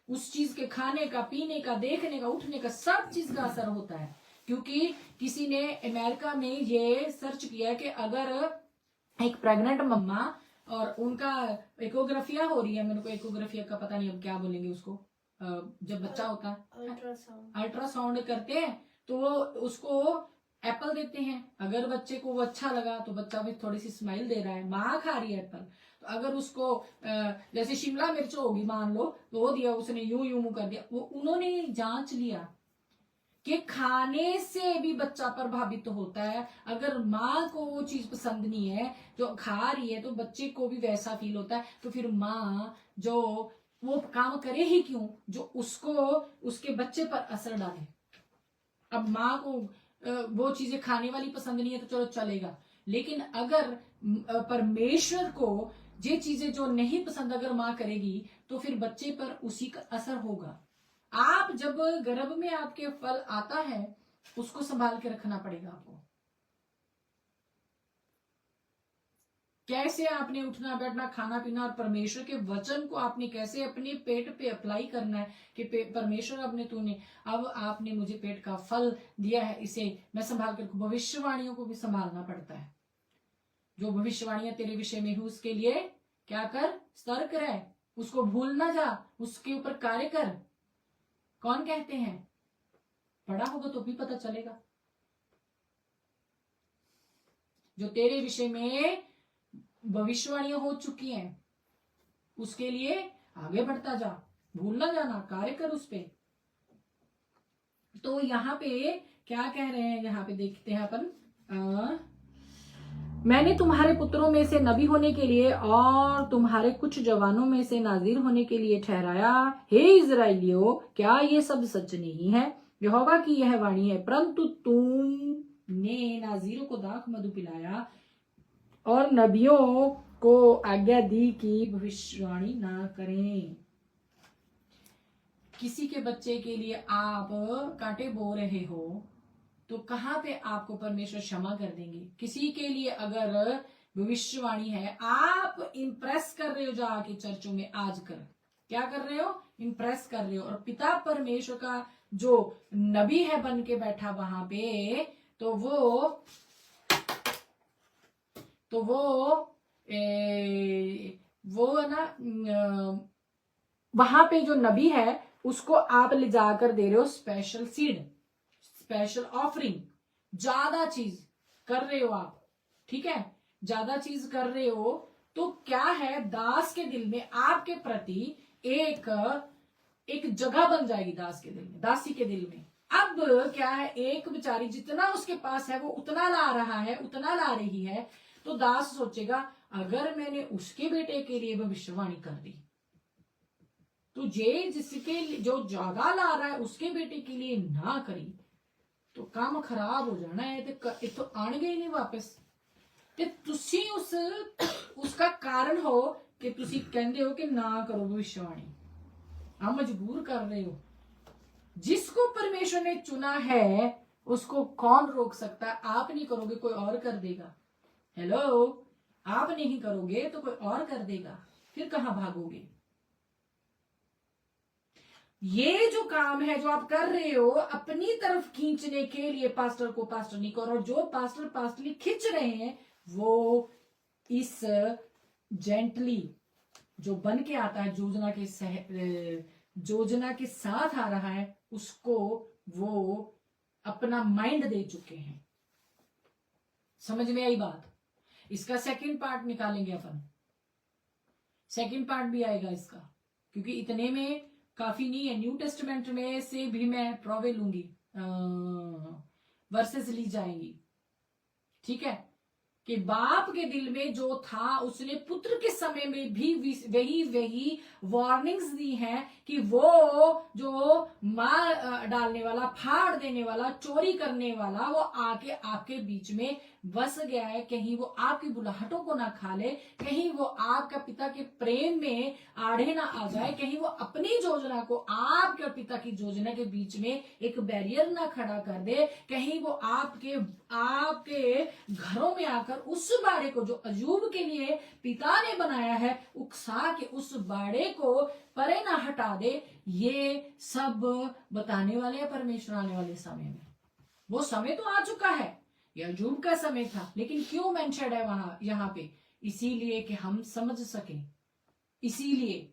Speaker 1: उस चीज के खाने का, पीने का, देखने का, उठने का, सब चीज का असर होता है। क्योंकि किसी ने अमेरिका में ये सर्च किया कि अगर एक प्रेग्नेंट मम्मा और उनका एकोग्राफिया हो रही है, मेरे को एकोग्राफिया का पता नहीं अब क्या बोलेंगे उसको, जब बच्चा होता है अल्ट्रासाउंड करते हैं तो उसको एप्पल देते हैं। अगर बच्चे को वो अच्छा लगा तो बच्चा भी थोड़ी सी स्माइल दे रहा है, माँ खा रही है एप्पल। तो अगर उसको जैसे शिमला मिर्च होगी मान लो, तो वो दिया उसने यूं मुंह कर दिया, वो उन्होंने जांच लिया कि खाने से भी बच्चा प्रभावित तो होता है। अगर माँ को वो चीज पसंद नहीं है जो खा रही है तो बच्चे को भी वैसा फील होता है। तो फिर माँ जो वो काम करे ही क्यों जो उसको उसके बच्चे पर असर डाले। अब माँ को वो चीजें खाने वाली पसंद नहीं है तो चलो चलेगा, लेकिन अगर परमेश्वर को ये चीजें जो नहीं पसंद अगर माँ करेगी तो फिर बच्चे पर उसी का असर होगा। आप जब गर्भ में आपके फल आता है उसको संभाल के रखना पड़ेगा आपको। कैसे आपने उठना बैठना, खाना पीना और परमेश्वर के वचन को आपने कैसे अपने पेट पे अप्लाई करना है कि परमेश्वर अब आपने मुझे पेट का फल दिया है, इसे मैं संभाल कर रखूं। भविष्यवाणियों को भी संभालना पड़ता है। जो भविष्यवाणियां तेरे विषय में हुई उसके लिए क्या कर, सतर्क रह, उसको भूल ना जा, उसके ऊपर कार्य कर। कौन कहते हैं? पढ़ा होगा तो भी पता चलेगा। जो तेरे विषय में भविष्यवाणियां हो चुकी हैं उसके लिए आगे बढ़ता जा, भूल ना जाना, कार्य कर उस पे। तो यहाँ पे क्या कह रहे हैं, यहाँ पे देखते हैं अपन, मैंने तुम्हारे पुत्रों में से नबी होने के लिए और तुम्हारे कुछ जवानों में से नाजीर होने के लिए ठहराया। हे इजराइलियों, क्या ये सब सच नहीं है? यहोवा की यह वाणी है, परंतु तुमने नाजीरों को दाख मधु पिलाया और नबियों को आज्ञा दी कि भविष्यवाणी ना करें। किसी के बच्चे के लिए आप कांटे बो रहे हो तो कहां पे आपको परमेश्वर क्षमा कर देंगे? किसी के लिए अगर भविष्यवाणी है, आप इंप्रेस कर रहे हो जाके चर्चों में आज कर, क्या कर रहे हो? इंप्रेस कर रहे हो। और पिता परमेश्वर का जो नबी है बन के बैठा वहां पे, तो वो ना वहां पे जो नबी है उसको आप ले जाकर दे रहे हो स्पेशल सीड, स्पेशल ऑफरिंग, ज्यादा चीज कर रहे हो आप। ठीक है, ज्यादा चीज कर रहे हो तो क्या है, दास के दिल में आपके प्रति एक जगह बन जाएगी, दास के दिल में, दासी के दिल में। अब क्या है, एक बेचारी जितना उसके पास है वो उतना ला रहा है, उतना ला रही है, तो दास सोचेगा अगर मैंने उसके बेटे के लिए भविष्यवाणी कर दी तो जिसके जो ज्यादा ला रहा है उसके बेटे के लिए ना करी तो काम खराब हो जाना है ते इत्थों आणगे ही नहीं वापस। ते तुसी उसका कारण हो कि तुसी कहंदे हो कि ना करो भविष्यवाणी, आप मजबूर कर रहे हो। जिसको परमेश्वर ने चुना है उसको कौन रोक सकता है? आप नहीं करोगे, कोई और कर देगा। हेलो, आप नहीं करोगे तो कोई और कर देगा, फिर कहां भागोगे? ये जो काम है जो आप कर रहे हो अपनी तरफ खींचने के लिए पास्टर को पास्टर नहीं करो, जो पास्टर पास्टरली खींच रहे हैं वो इस जेंटली जो बन के आता है योजना के साथ आ रहा है, उसको वो अपना माइंड दे चुके हैं। समझ में आई बात? इसका सेकंड पार्ट निकालेंगे अपन, सेकंड पार्ट भी आएगा इसका, क्योंकि इतने में काफी नहीं है। न्यू टेस्टमेंट में से भी मैं प्रोवे लूंगी, वर्सेस ली जाएंगी, ठीक है? कि बाप के दिल में जो था उसने पुत्र के समय में भी वही वार्निंग्स दी हैं कि वो जो मार डालने वाला, फाड़ देने वाला, चोरी करने वाला, वो आके आपके बीच में बस गया है। कहीं वो आपकी बुलाहटों को ना खा ले, कहीं वो आपका पिता के प्रेम में आड़े ना आ जाए, कहीं वो अपनी योजना को आपके और पिता की योजना के बीच में एक बैरियर ना खड़ा कर दे, कहीं वो आपके घरों में आकर उस बाड़े को जो अयूब के लिए पिता ने बनाया है उकसा के उस बाड़े को परे ना हटा दे। ये सब बताने वाले हैं परमेश्वर आने वाले समय में। वो समय तो आ चुका है, ये अयूब का समय था, लेकिन क्यों मेंशन्ड है वहां यहाँ पे? इसीलिए कि हम समझ सकें, इसीलिए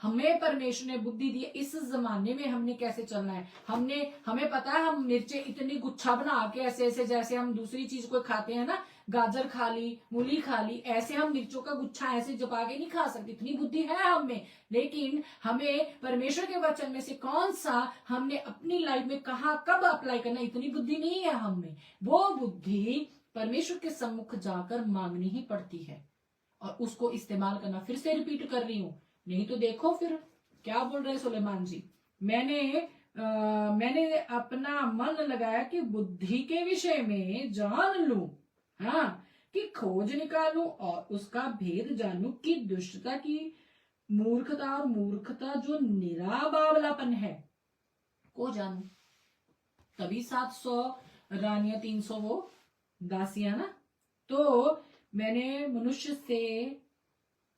Speaker 1: हमें परमेश्वर ने बुद्धि दी। इस जमाने में हमने कैसे चलना है, हमें पता है। हम मिर्चें इतनी गुच्छा बना के ऐसे ऐसे, जैसे हम दूसरी चीज को खाते हैं ना, गाजर खा ली, मूली खा ली, ऐसे हम मिर्चों का गुच्छा ऐसे जपा के नहीं खा सकते, इतनी बुद्धि है हमें। लेकिन हमें परमेश्वर के वचन में से कौन सा हमने अपनी लाइफ में कहा कब अप्लाई करना, इतनी बुद्धि नहीं है हमें। वो बुद्धि परमेश्वर के सम्मुख जाकर मांगनी ही पड़ती है और उसको इस्तेमाल करना। फिर से रिपीट कर रही हूं, नहीं तो देखो फिर क्या बोल रहे सुलेमान जी। मैंने अपना मन लगाया कि बुद्धि के विषय में जान लूं, हाँ, कि खोज निकालूं और उसका भेद जानूं, कि दुष्टता की मूर्खता और मूर्खता जो निरा बावलापन है को जानूं। तभी 700 रानियां 300 वो दासियां ना। तो मैंने मनुष्य से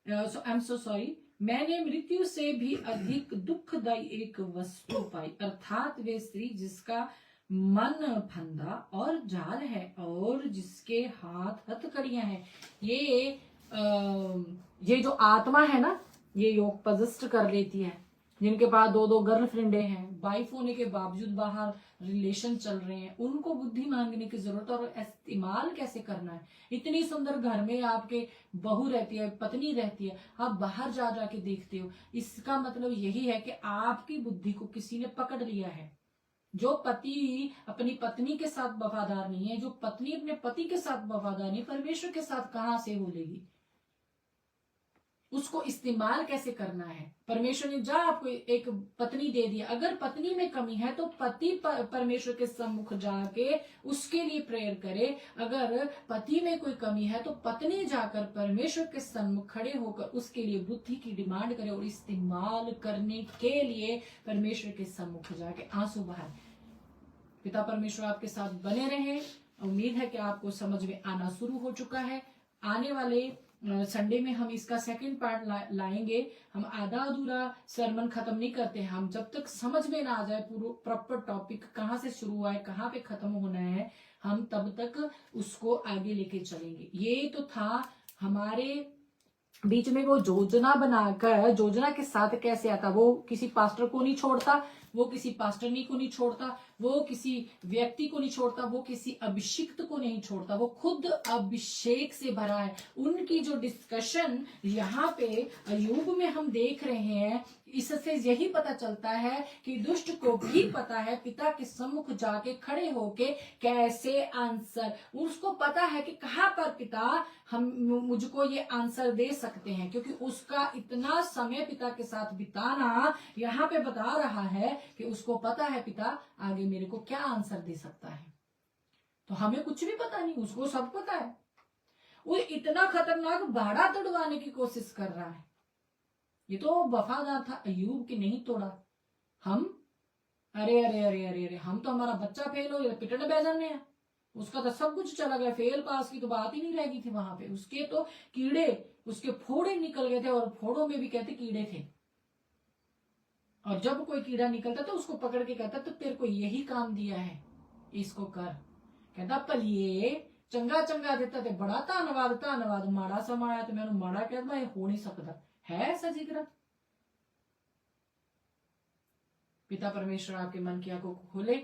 Speaker 1: आई एम सो सॉरी, मैंने मृत्यु से भी अधिक दुखदायी एक वस्तु पाई, अर्थात वे स्त्री जिसका मन फंदा और जाल है और जिसके हाथ हथकड़ियां हैं। ये जो आत्मा है ना, ये योग पजस्ट कर लेती है। जिनके पास 2-2 गर्लफ्रेंडे हैं, वाइफ होने के बावजूद बाहर रिलेशन चल रहे हैं, उनको बुद्धि मांगने की जरूरत है और इस्तेमाल कैसे करना है। इतनी सुंदर घर में आपके बहू रहती है, पत्नी रहती है, आप बाहर जा जाके देखते हो, इसका मतलब यही है कि आपकी बुद्धि को किसी ने पकड़ लिया है। जो पति अपनी पत्नी के साथ वफादार नहीं है, जो पत्नी अपने पति के साथ वफादार नहीं, परमेश्वर के साथ कहां से हो लेगी? उसको इस्तेमाल कैसे करना है? परमेश्वर ने जा आपको एक पत्नी दे दिया, अगर पत्नी में कमी है तो पति परमेश्वर के सम्मुख जाके उसके लिए प्रेयर करे। अगर पति में कोई कमी है तो पत्नी जाकर परमेश्वर के सम्मुख खड़े होकर उसके लिए बुद्धि की डिमांड करे और इस्तेमाल करने के लिए परमेश्वर के सम्मुख जाके आंसू बहाए। पिता परमेश्वर आपके साथ बने रहे। उम्मीद है कि आपको समझ में आना शुरू हो चुका है। आने वाले संडे में हम इसका सेकंड पार्ट लाएंगे। हम आधा अधूरा सरमन खत्म नहीं करते, हम जब तक समझ में ना आ जाए पूरा प्रॉपर टॉपिक कहाँ से शुरू हुआ है, कहाँ पे खत्म होना है, हम तब तक उसको आगे लेके चलेंगे। ये तो था हमारे बीच में वो योजना बनाकर, योजना के साथ कैसे आता, वो किसी पास्टर को नहीं छोड़ता, वो किसी पास्टरनी को नहीं छोड़ता, वो किसी व्यक्ति को नहीं छोड़ता, वो किसी अभिषिक्त को नहीं छोड़ता, वो खुद अभिषेक से भरा है। उनकी जो डिस्कशन यहाँ पे अयूब में हम देख रहे हैं, इससे यही पता चलता है कि दुष्ट को भी पता है पिता के सम्मुख जाके खड़े होके कैसे आंसर, उसको पता है कि कहाँ पर पिता हम मुझको ये आंसर दे सकते हैं, क्योंकि उसका इतना समय पिता के साथ बिताना यहाँ पे बता रहा है कि उसको पता है पिता आगे मेरे को क्या आंसर दे सकता है। तो हमें कुछ भी पता नहीं, उसको सब पता है। वो इतना खतरनाक बाड़ा तोड़वाने की कोशिश कर रहा है। ये तो वफादार था अय्यूब की नहीं तोड़ा। हम अरे अरे अरे अरे अरे हम तो हमारा बच्चा फेल हो गया पिटने बैठने हैं, उसका तो सब कुछ चला गया, फेल पास की तो बात ही नहीं रह गई थी वहां पे। उसके तो कीड़े, उसके फोड़े निकल गए थे, और फोड़ों में भी कहते कीड़े थे। और जब कोई कीड़ा निकलता तो उसको पकड़ के कहता तो तेरे को यही काम दिया है, इसको कर। कहता पलिए चंगा चंगा देता थे, बड़ा धन्नवाद धन्नवाद, माड़ा सा माड़ा तो मैंने माड़ा कहता ये हो नहीं सकता है ऐसा जिक्र। पिता परमेश्वर आपके मन की आंखों को खोले,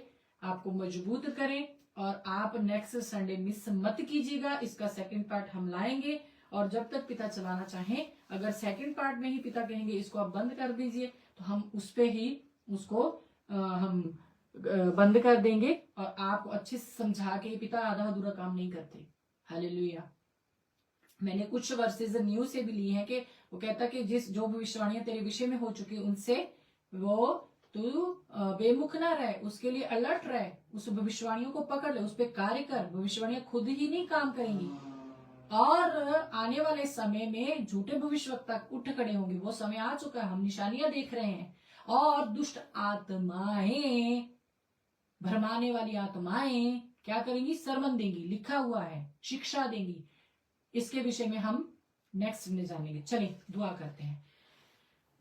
Speaker 1: आपको मजबूत करें, और आप नेक्स्ट संडे मिस मत कीजिएगा। इसका सेकंड पार्ट हम लाएंगे, और जब तक पिता चलाना चाहें, अगर सेकंड पार्ट में ही पिता कहेंगे इसको आप बंद कर दीजिए, तो हम उस पे ही उसको हम बंद कर देंगे, और आपको अच्छे से समझा के, पिता आधा अधूरा काम नहीं करते। हालेलुया। मैंने कुछ वर्सेस न्यूज से भी ली है कि वो कहता कि जिस जो भविष्यवाणियां तेरे विषय में हो चुकी उनसे वो तू बेमुख ना रहे, उसके लिए अलर्ट रहे, उस भविष्यवाणियों को पकड़ ले, उस पर कार्य कर। भविष्यवाणियां खुद ही नहीं काम करेंगी, और आने वाले समय में झूठे भविष्यवक्ता उठ खड़े होंगे। वो समय आ चुका है, हम निशानियां देख रहे हैं। और दुष्ट आत्माएं, भरमाने वाली आत्माएं क्या करेंगी? सरमन देंगी, लिखा हुआ है, शिक्षा देंगी। इसके विषय में हम नेक्स्ट में जानेंगे। चलिए दुआ करते हैं।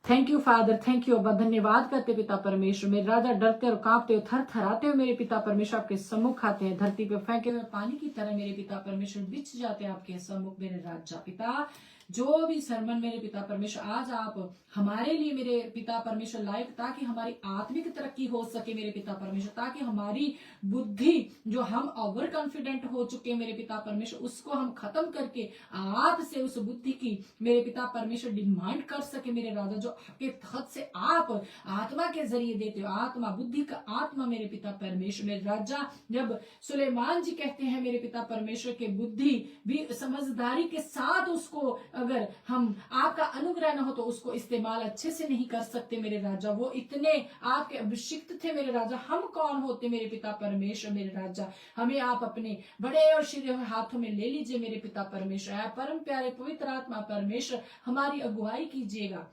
Speaker 1: Thank you father, thank you अब्बा, धन्यवाद करते पिता परमेश्वर। मेरे राजा डरते और कांपते हो, थर थराते हो मेरे पिता परमेश्वर आपके सम्मुख आते हैं। धरती पे फेंके हुए पानी की तरह मेरे पिता परमेश्वर बिछ जाते हैं आपके सम्मुख मेरे राजा पिता। जो भी सरमन मेरे पिता परमेश्वर आज आप हमारे लिए मेरे पिता परमेश्वर लायक, ताकि हमारी आत्मिक तरक्की हो सके मेरे पिता परमेश्वर, ताकि हमारी बुद्धि जो हम ओवर कॉन्फिडेंट हो चुके हैं मेरे पिता परमेश्वर, उसको हम खत्म करके आपसे उस बुद्धि की मेरे पिता परमेश्वर डिमांड कर सके मेरे राजा, जो आपके तहत से आप आत्मा के जरिए देते हो, आत्मा बुद्धि का आत्मा मेरे पिता परमेश्वर मेरे राजा। जब सुलेमान जी कहते हैं मेरे पिता परमेश्वर के बुद्धि भी समझदारी के साथ उसको, अगर हम आपका अनुग्रह न हो तो उसको इस्तेमाल अच्छे से नहीं कर सकते मेरे राजा। वो इतने आपके अभिषिक्त थे मेरे राजा, हम कौन होते मेरे पिता परमेश्वर मेरे राजा। हमें आप अपने बड़े और शिरे हुए हाथों में ले लीजिए मेरे पिता परमेश्वर। परम प्यारे पवित्र आत्मा परमेश्वर हमारी अगुवाई कीजिएगा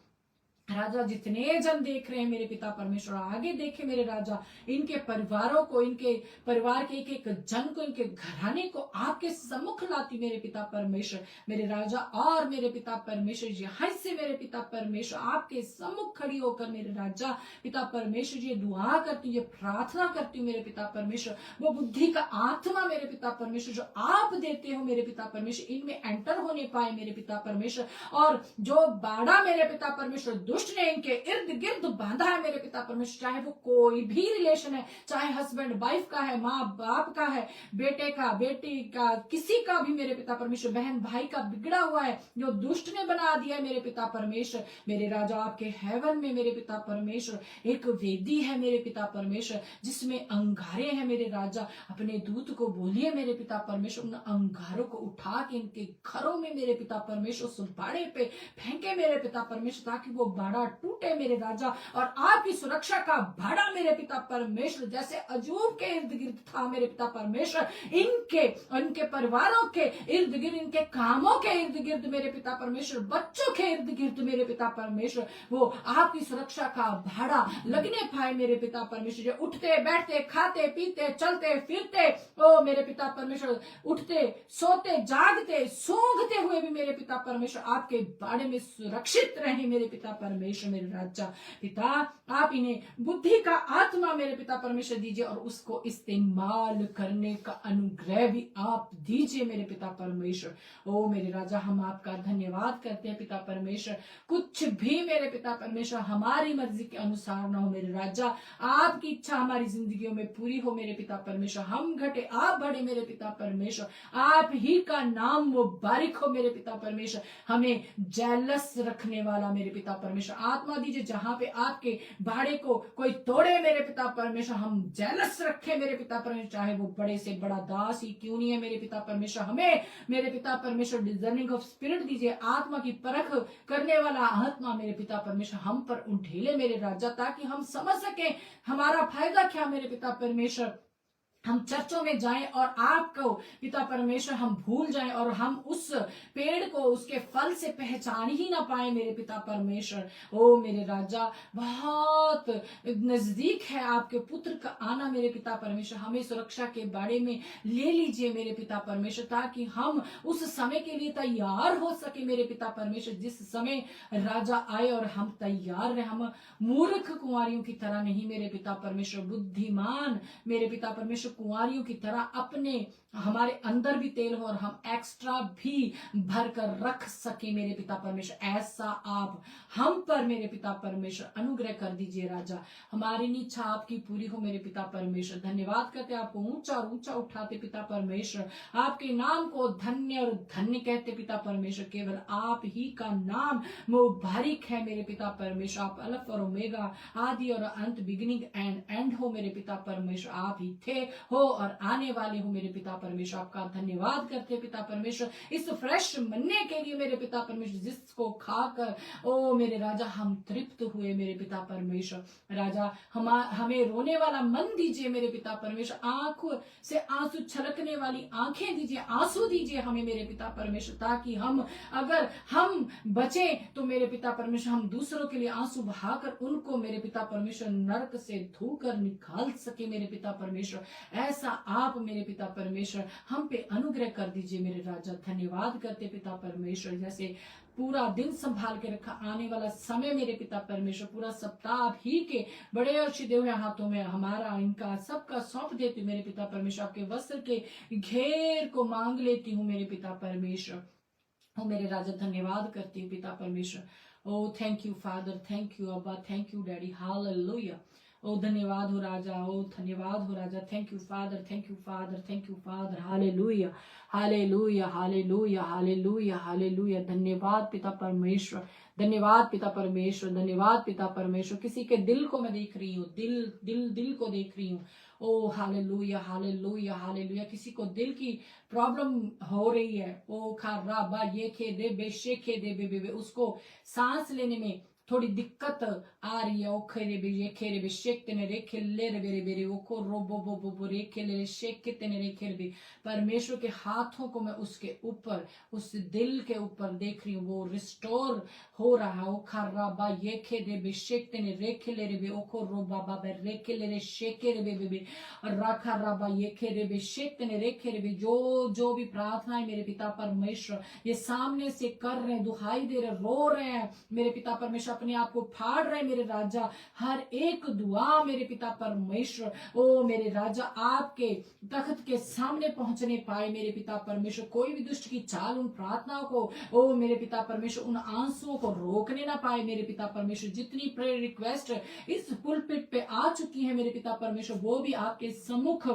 Speaker 1: राजा। जितने जन देख रहे हैं मेरे पिता परमेश्वर, आगे देखे मेरे राजा, इनके परिवारों को, इनके परिवार के एक एक जन को, इनके घराने को आपके सम्मुख लाती मेरे पिता परमेश्वर मेरे राजा। और मेरे पिता परमेश्वर यहाँ से मेरे पिता परमेश्वर आपके सम्मुख खड़ी होकर मेरे राजा पिता परमेश्वर ये दुआ करती हूँ, ये प्रार्थना करती हूँ मेरे पिता परमेश्वर, वो बुद्धि का आत्मा मेरे पिता परमेश्वर जो आप देते हो मेरे पिता परमेश्वर, इनमें एंटर होने पाए मेरे पिता परमेश्वर। और जो बाड़ा मेरे पिता परमेश्वर दुष्ट ने इनके इर्द गिर्द बांधा है मेरे पिता परमेश्वर, चाहे वो कोई भी रिलेशन है, चाहे हस्बैंड वाइफ का है, माँ बाप का है, बेटे का बेटी का, किसी का भी मेरे पिता परमेश्वर, बहन भाई का बिगड़ा हुआ है जो दुष्ट ने बना दिया है मेरे पिता परमेश्वर मेरे राजा। आपके हेवन में मेरे पिता परमेश्वर एक वेदी है मेरे पिता परमेश्वर, जिसमें अंगारे हैं मेरे राजा। अपने दूत को बोलिए मेरे पिता परमेश्वर, उन अंगारों को उठा के इनके घरों में मेरे पिता परमेश्वर उस बाड़े पे फेंके मेरे पिता परमेश्वर, ताकि वो बाड़ा टूटे मेरे राजा। और आपकी सुरक्षा का बाड़ा मेरे पिता परमेश्वर जैसे अजूब के इर्द गिर्द था मेरे पिता परमेश्वर, इनके परिवारों के इर्द गिर्द, इनके कामों के इर्द गिर्द मेरे पिता परमेश्वर, बच्चों के इर्द गिर्द मेरे पिता परमेश्वर, वो आपकी सुरक्षा का भाड़ा लगने पाए मेरे पिता परमेश्वर। जो उठते बैठते खाते पीते चलते फिरते ओ मेरे पिता परमेश्वर, उठते सोते जागते सूंघते हुए भी मेरे पिता परमेश्वर आपके बाड़े में सुरक्षित रहे मेरे पिता परमेश्वर मेरे राजा पिता। आप इन्हें बुद्धि का आत्मा मेरे पिता परमेश्वर दीजिए, और उसको इस्तेमाल करने का अनुग्रह भी आप दीजिए मेरे पिता परमेश्वर। ओ मेरे राजा, हम आपका धन्यवाद करते हैं पिता परमेश्वर। कुछ भी मेरे पिता परमेश्वर हमारी मर्जी के अनुसार ना हो मेरे राजा, आपकी इच्छा हमारी जिंदगियों में पूरी हो मेरे पिता परमेश्वर। हम घटे आप बढ़े मेरे पिता परमेश्वर, आप ही का नाम वो बारिक हो मेरे पिता परमेश्वर। हमें जेलस रखने वाला मेरे पिता परमेश्वर, परमेश्वर। आत्मा दीजिए जहां पे आपके बाड़े को कोई तोड़े मेरे पिता परमेश्वर, हम जेलस रखे मेरे पिता परमेश्वर, चाहे वो बड़े से बड़ा दास ही क्यों नहीं है मेरे पिता परमेश्वर। हमें मेरे पिता परमेश्वर डिजर्निंग ऑफ स्पिरिट दीजिए, आत्मा की परख करने वाला आत्मा मेरे पिता परमेश्वर हम पर उंडेले मेरे राजा, ताकि हम समझ सके हमारा फायदा क्या मेरे पिता परमेश्वर। हम चर्चों में जाएं और आपको पिता परमेश्वर हम भूल जाएं और हम उस पेड़ को उसके फल से पहचान ही ना पाए मेरे पिता परमेश्वर। ओ मेरे राजा, बहुत नजदीक है आपके पुत्र का आना मेरे पिता परमेश्वर। हमें सुरक्षा के बारे में ले लीजिए मेरे पिता परमेश्वर, ताकि हम उस समय के लिए तैयार हो सके मेरे पिता परमेश्वर। जिस समय राजा आए और हम तैयार रहे, हम मूर्ख कुंवारियों की तरह नहीं मेरे पिता परमेश्वर, बुद्धिमान मेरे पिता परमेश्वर कुंवारियों की तरह अपने हमारे अंदर भी तेल हो और हम एक्स्ट्रा भी भर कर रख सके मेरे पिता परमेश्वर। ऐसा आप हम पर मेरे पिता परमेश्वर अनुग्रह कर दीजिए राजा। हमारी इच्छा आपकी पूरी हो मेरे पिता परमेश्वर। धन्यवाद करते आपको ऊंचा और ऊंचा उठाते पिता परमेश्वर, आपके नाम को धन्य और धन्य कहते पिता परमेश्वर। केवल आप ही का नाम मुबारक है मेरे पिता परमेश्वर। आप अल्फ और ओमेगा, आदि और अंत, बिगिनिंग एंड एंड हो मेरे पिता परमेश्वर। आप ही थे, हो और आने वाले हो मेरे पिता परमेश्वर। आपका धन्यवाद करते पिता परमेश्वर इस फ्रेश मन्ने के लिए मेरे पिता परमेश्वर, जिसको खाकर ओ मेरे राजा हम तृप्त हुए मेरे पिता परमेश्वर। राजा हमें रोने वाला मन दीजिए मेरे पिता परमेश्वर, आंखों से आंसू छलकने वाली आंखें दीजिए, आंसू दीजिए हमें मेरे पिता परमेश्वर, ताकि हम अगर हम बचे तो मेरे पिता परमेश्वर हम दूसरों के लिए आंसू बहाकर उनको मेरे पिता परमेश्वर नरक से धोकर निकाल सके मेरे पिता परमेश्वर। ऐसा आप मेरे पिता परमेश्वर हम पे अनुग्रह कर दीजिए मेरे राजा। धन्यवाद करते पिता परमेश्वर, जैसे पूरा दिन संभाल के रखा, आने वाला समय मेरे पिता परमेश्वर पूरा सप्ताह आप ही के बड़े और सीधे हुए हाथों में हमारा इनका सबका सौंप देती हूँ मेरे पिता परमेश्वर। आपके वस्त्र के घेर को मांग लेती हूँ मेरे पिता परमेश्वर। ओ मेरे राजा धन्यवाद करती हूँ पिता परमेश्वर। ओ thank you father, thank you अब्बा, थैंक यू डैडी, हालेलुया। ओ धन्यवाद हो राजा, ओ धन्यवाद हो राजा। Thank you father, thank you father, thank you father, hallelujah hallelujah hallelujah hallelujah hallelujah. धन्यवाद पिता परमेश्वर, धन्यवाद पिता परमेश्वर, धन्यवाद पिता परमेश्वर। किसी के दिल को मैं देख रही हूँ, दिल दिल दिल को देख रही हूँ। ओ हालेलुया हालेलुया हालेलुया। किसी को दिल की प्रॉब्लम हो रही है, ओ खराबा ये खे दे बेशे खे दे बे, उसको सांस लेने में थोड़ी दिक्कत आ रही है। ओ खेरे बे ये खेरे बे शेक तेने रे खेले रे बेरे बेरे ओ को रोबो बो बो बो रे खेले रे शेक के तेने रे खेले बे। परमेश्वर के हाथों को मैं उसके ऊपर, उस दिल के ऊपर देख रही हूँ, वो रिस्टोर हो रहा है। ओ खराबा ये खे दे बे शेक तेने रे खेले रे बे ओ को रोबा बा बे रे खेले रे शेके रे बे बे राखा राबा ये खे रे बे शेक तेने रे खे रे बे। जो भी प्रार्थनाएं मेरे पिता परमेश्वर ये सामने से कर रहे हैं, दुहाई दे रहे, रो रहे हैं मेरे पिता परमेश्वर, अपने आप को फाड़ रहे मेरे राजा, हर एक दुआ मेरे पिता परमेश्वर ओ मेरे राजा आपके तख्त के सामने पहुंचने पाए मेरे पिता परमेश्वर। कोई भी दुष्ट की चाल उन प्रार्थनाओं को ओ मेरे पिता परमेश्वर, उन आंसुओं को रोकने ना पाए मेरे पिता परमेश्वर। जितनी प्रेयर रिक्वेस्ट इस पुलपिट पे आ चुकी है मेरे पिता परमेश्वर, वो भी आपके सम्मुख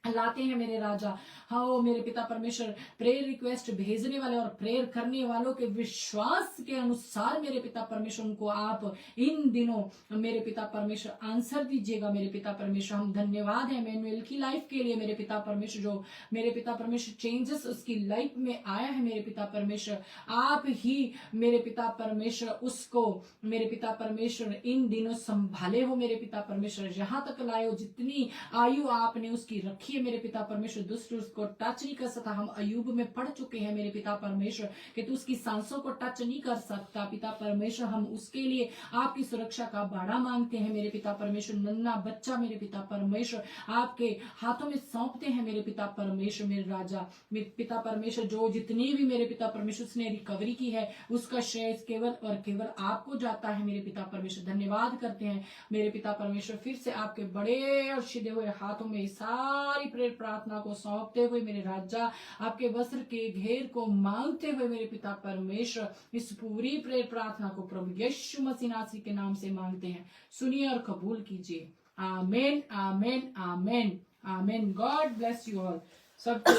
Speaker 1: लाते हैं मेरे राजा। हाँ मेरे पिता परमेश्वर, प्रेयर रिक्वेस्ट भेजने वाले और प्रेयर करने वालों के विश्वास के अनुसार मेरे पिता परमेश्वर उनको आप इन दिनों मेरे पिता परमेश्वर आंसर दीजिएगा मेरे पिता परमेश्वर। हम धन्यवाद है मैनुअल की लाइफ के लिए मेरे पिता परमेश्वर, जो मेरे पिता परमेश्वर चेंजेस उसकी लाइफ में आया है मेरे पिता परमेश्वर। आप ही मेरे पिता परमेश्वर उसको मेरे पिता परमेश्वर इन दिनों संभाले हो मेरे पिता परमेश्वर, यहाँ तक लाए हो जितनी आयु आपने उसकी रखी मेरे पिता परमेश्वर। दुष्ट उसको टच नहीं कर सकता। हम अयूब में पढ़ चुके हैं मेरे पिता परमेश्वर कि तू उसकी सांसों को टच नहीं कर सकता पिता परमेश्वर। हम उसके लिए आपकी सुरक्षा का बाड़ा मांगते हैं मेरे पिता परमेश्वर। नन्हा बच्चा मेरे पिता परमेश्वर आपके हाथों में सौंपते हैं मेरे पिता परमेश्वर। मेरे राजा मेरे पिता परमेश्वर, जो जितनी भी मेरे पिता परमेश्वर उसने रिकवरी की है उसका श्रेय केवल और केवल आपको जाता है मेरे पिता परमेश्वर। धन्यवाद करते हैं मेरे पिता परमेश्वर, फिर से आपके बड़े और सीधे हुए हाथों में सारी प्रेयर प्रार्थना को सौंपते हुए मेरे राजा, आपके वस्त्र के घेर को मांगते हुए मेरे पिता परमेश्वर, इस पूरी प्रेयर प्रार्थना को प्रभु यीशु मसीह नासरी के नाम से मांगते हैं। सुनिए और कबूल कीजिए। Amen amen amen amen. God bless you all. सबको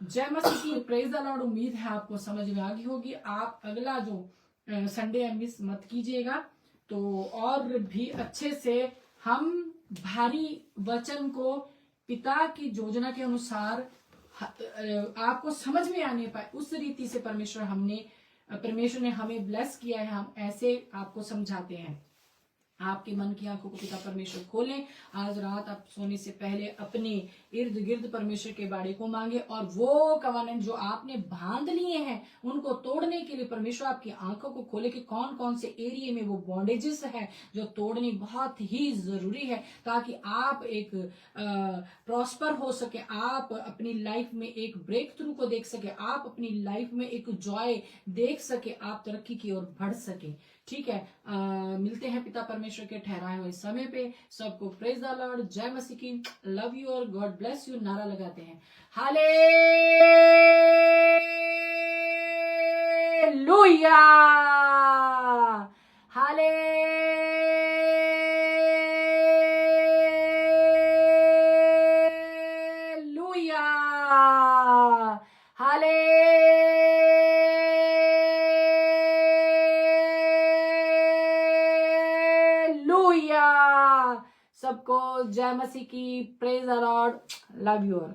Speaker 1: जय मसीह की, प्रेज द लॉर्ड। उम्मीद है आपको समझ में आ गई होगी। आप अगला जो संडे मिस मत कीजिएगा। तो और भी अच्छे से हम भारी वचन को पिता की योजना के अनुसार आपको समझ में आने पाए, उस रीति से परमेश्वर ने हमें ब्लेस किया है, हम ऐसे आपको समझाते हैं। आपके मन की आंखों को पिता परमेश्वर खोलें। आज रात आप सोने से पहले अपने इर्द गिर्द परमेश्वर के बारे को मांगे, और वो कवानेंट जो आपने बांध लिए हैं उनको तोड़ने के लिए परमेश्वर आपकी आंखों को खोले कि कौन कौन से एरिया में वो बॉन्डेजेस है जो तोड़नी बहुत ही जरूरी है, ताकि आप एक प्रॉस्पर हो सके, आप अपनी लाइफ में एक ब्रेक थ्रू को देख सके, आप अपनी लाइफ में एक जॉय देख सके, आप तरक्की की ओर बढ़ सके। ठीक है, मिलते हैं पिता परमेश्वर के ठहराए हुए समय पे। सबको प्रेज द लॉर्ड, जय मसीह की, लव यू और गॉड ब्लेस यू नारा लगाते हैं। Hallelujah, hallelujah, hallelujah. सबको जय मसीह की, praise the Lord, love you all.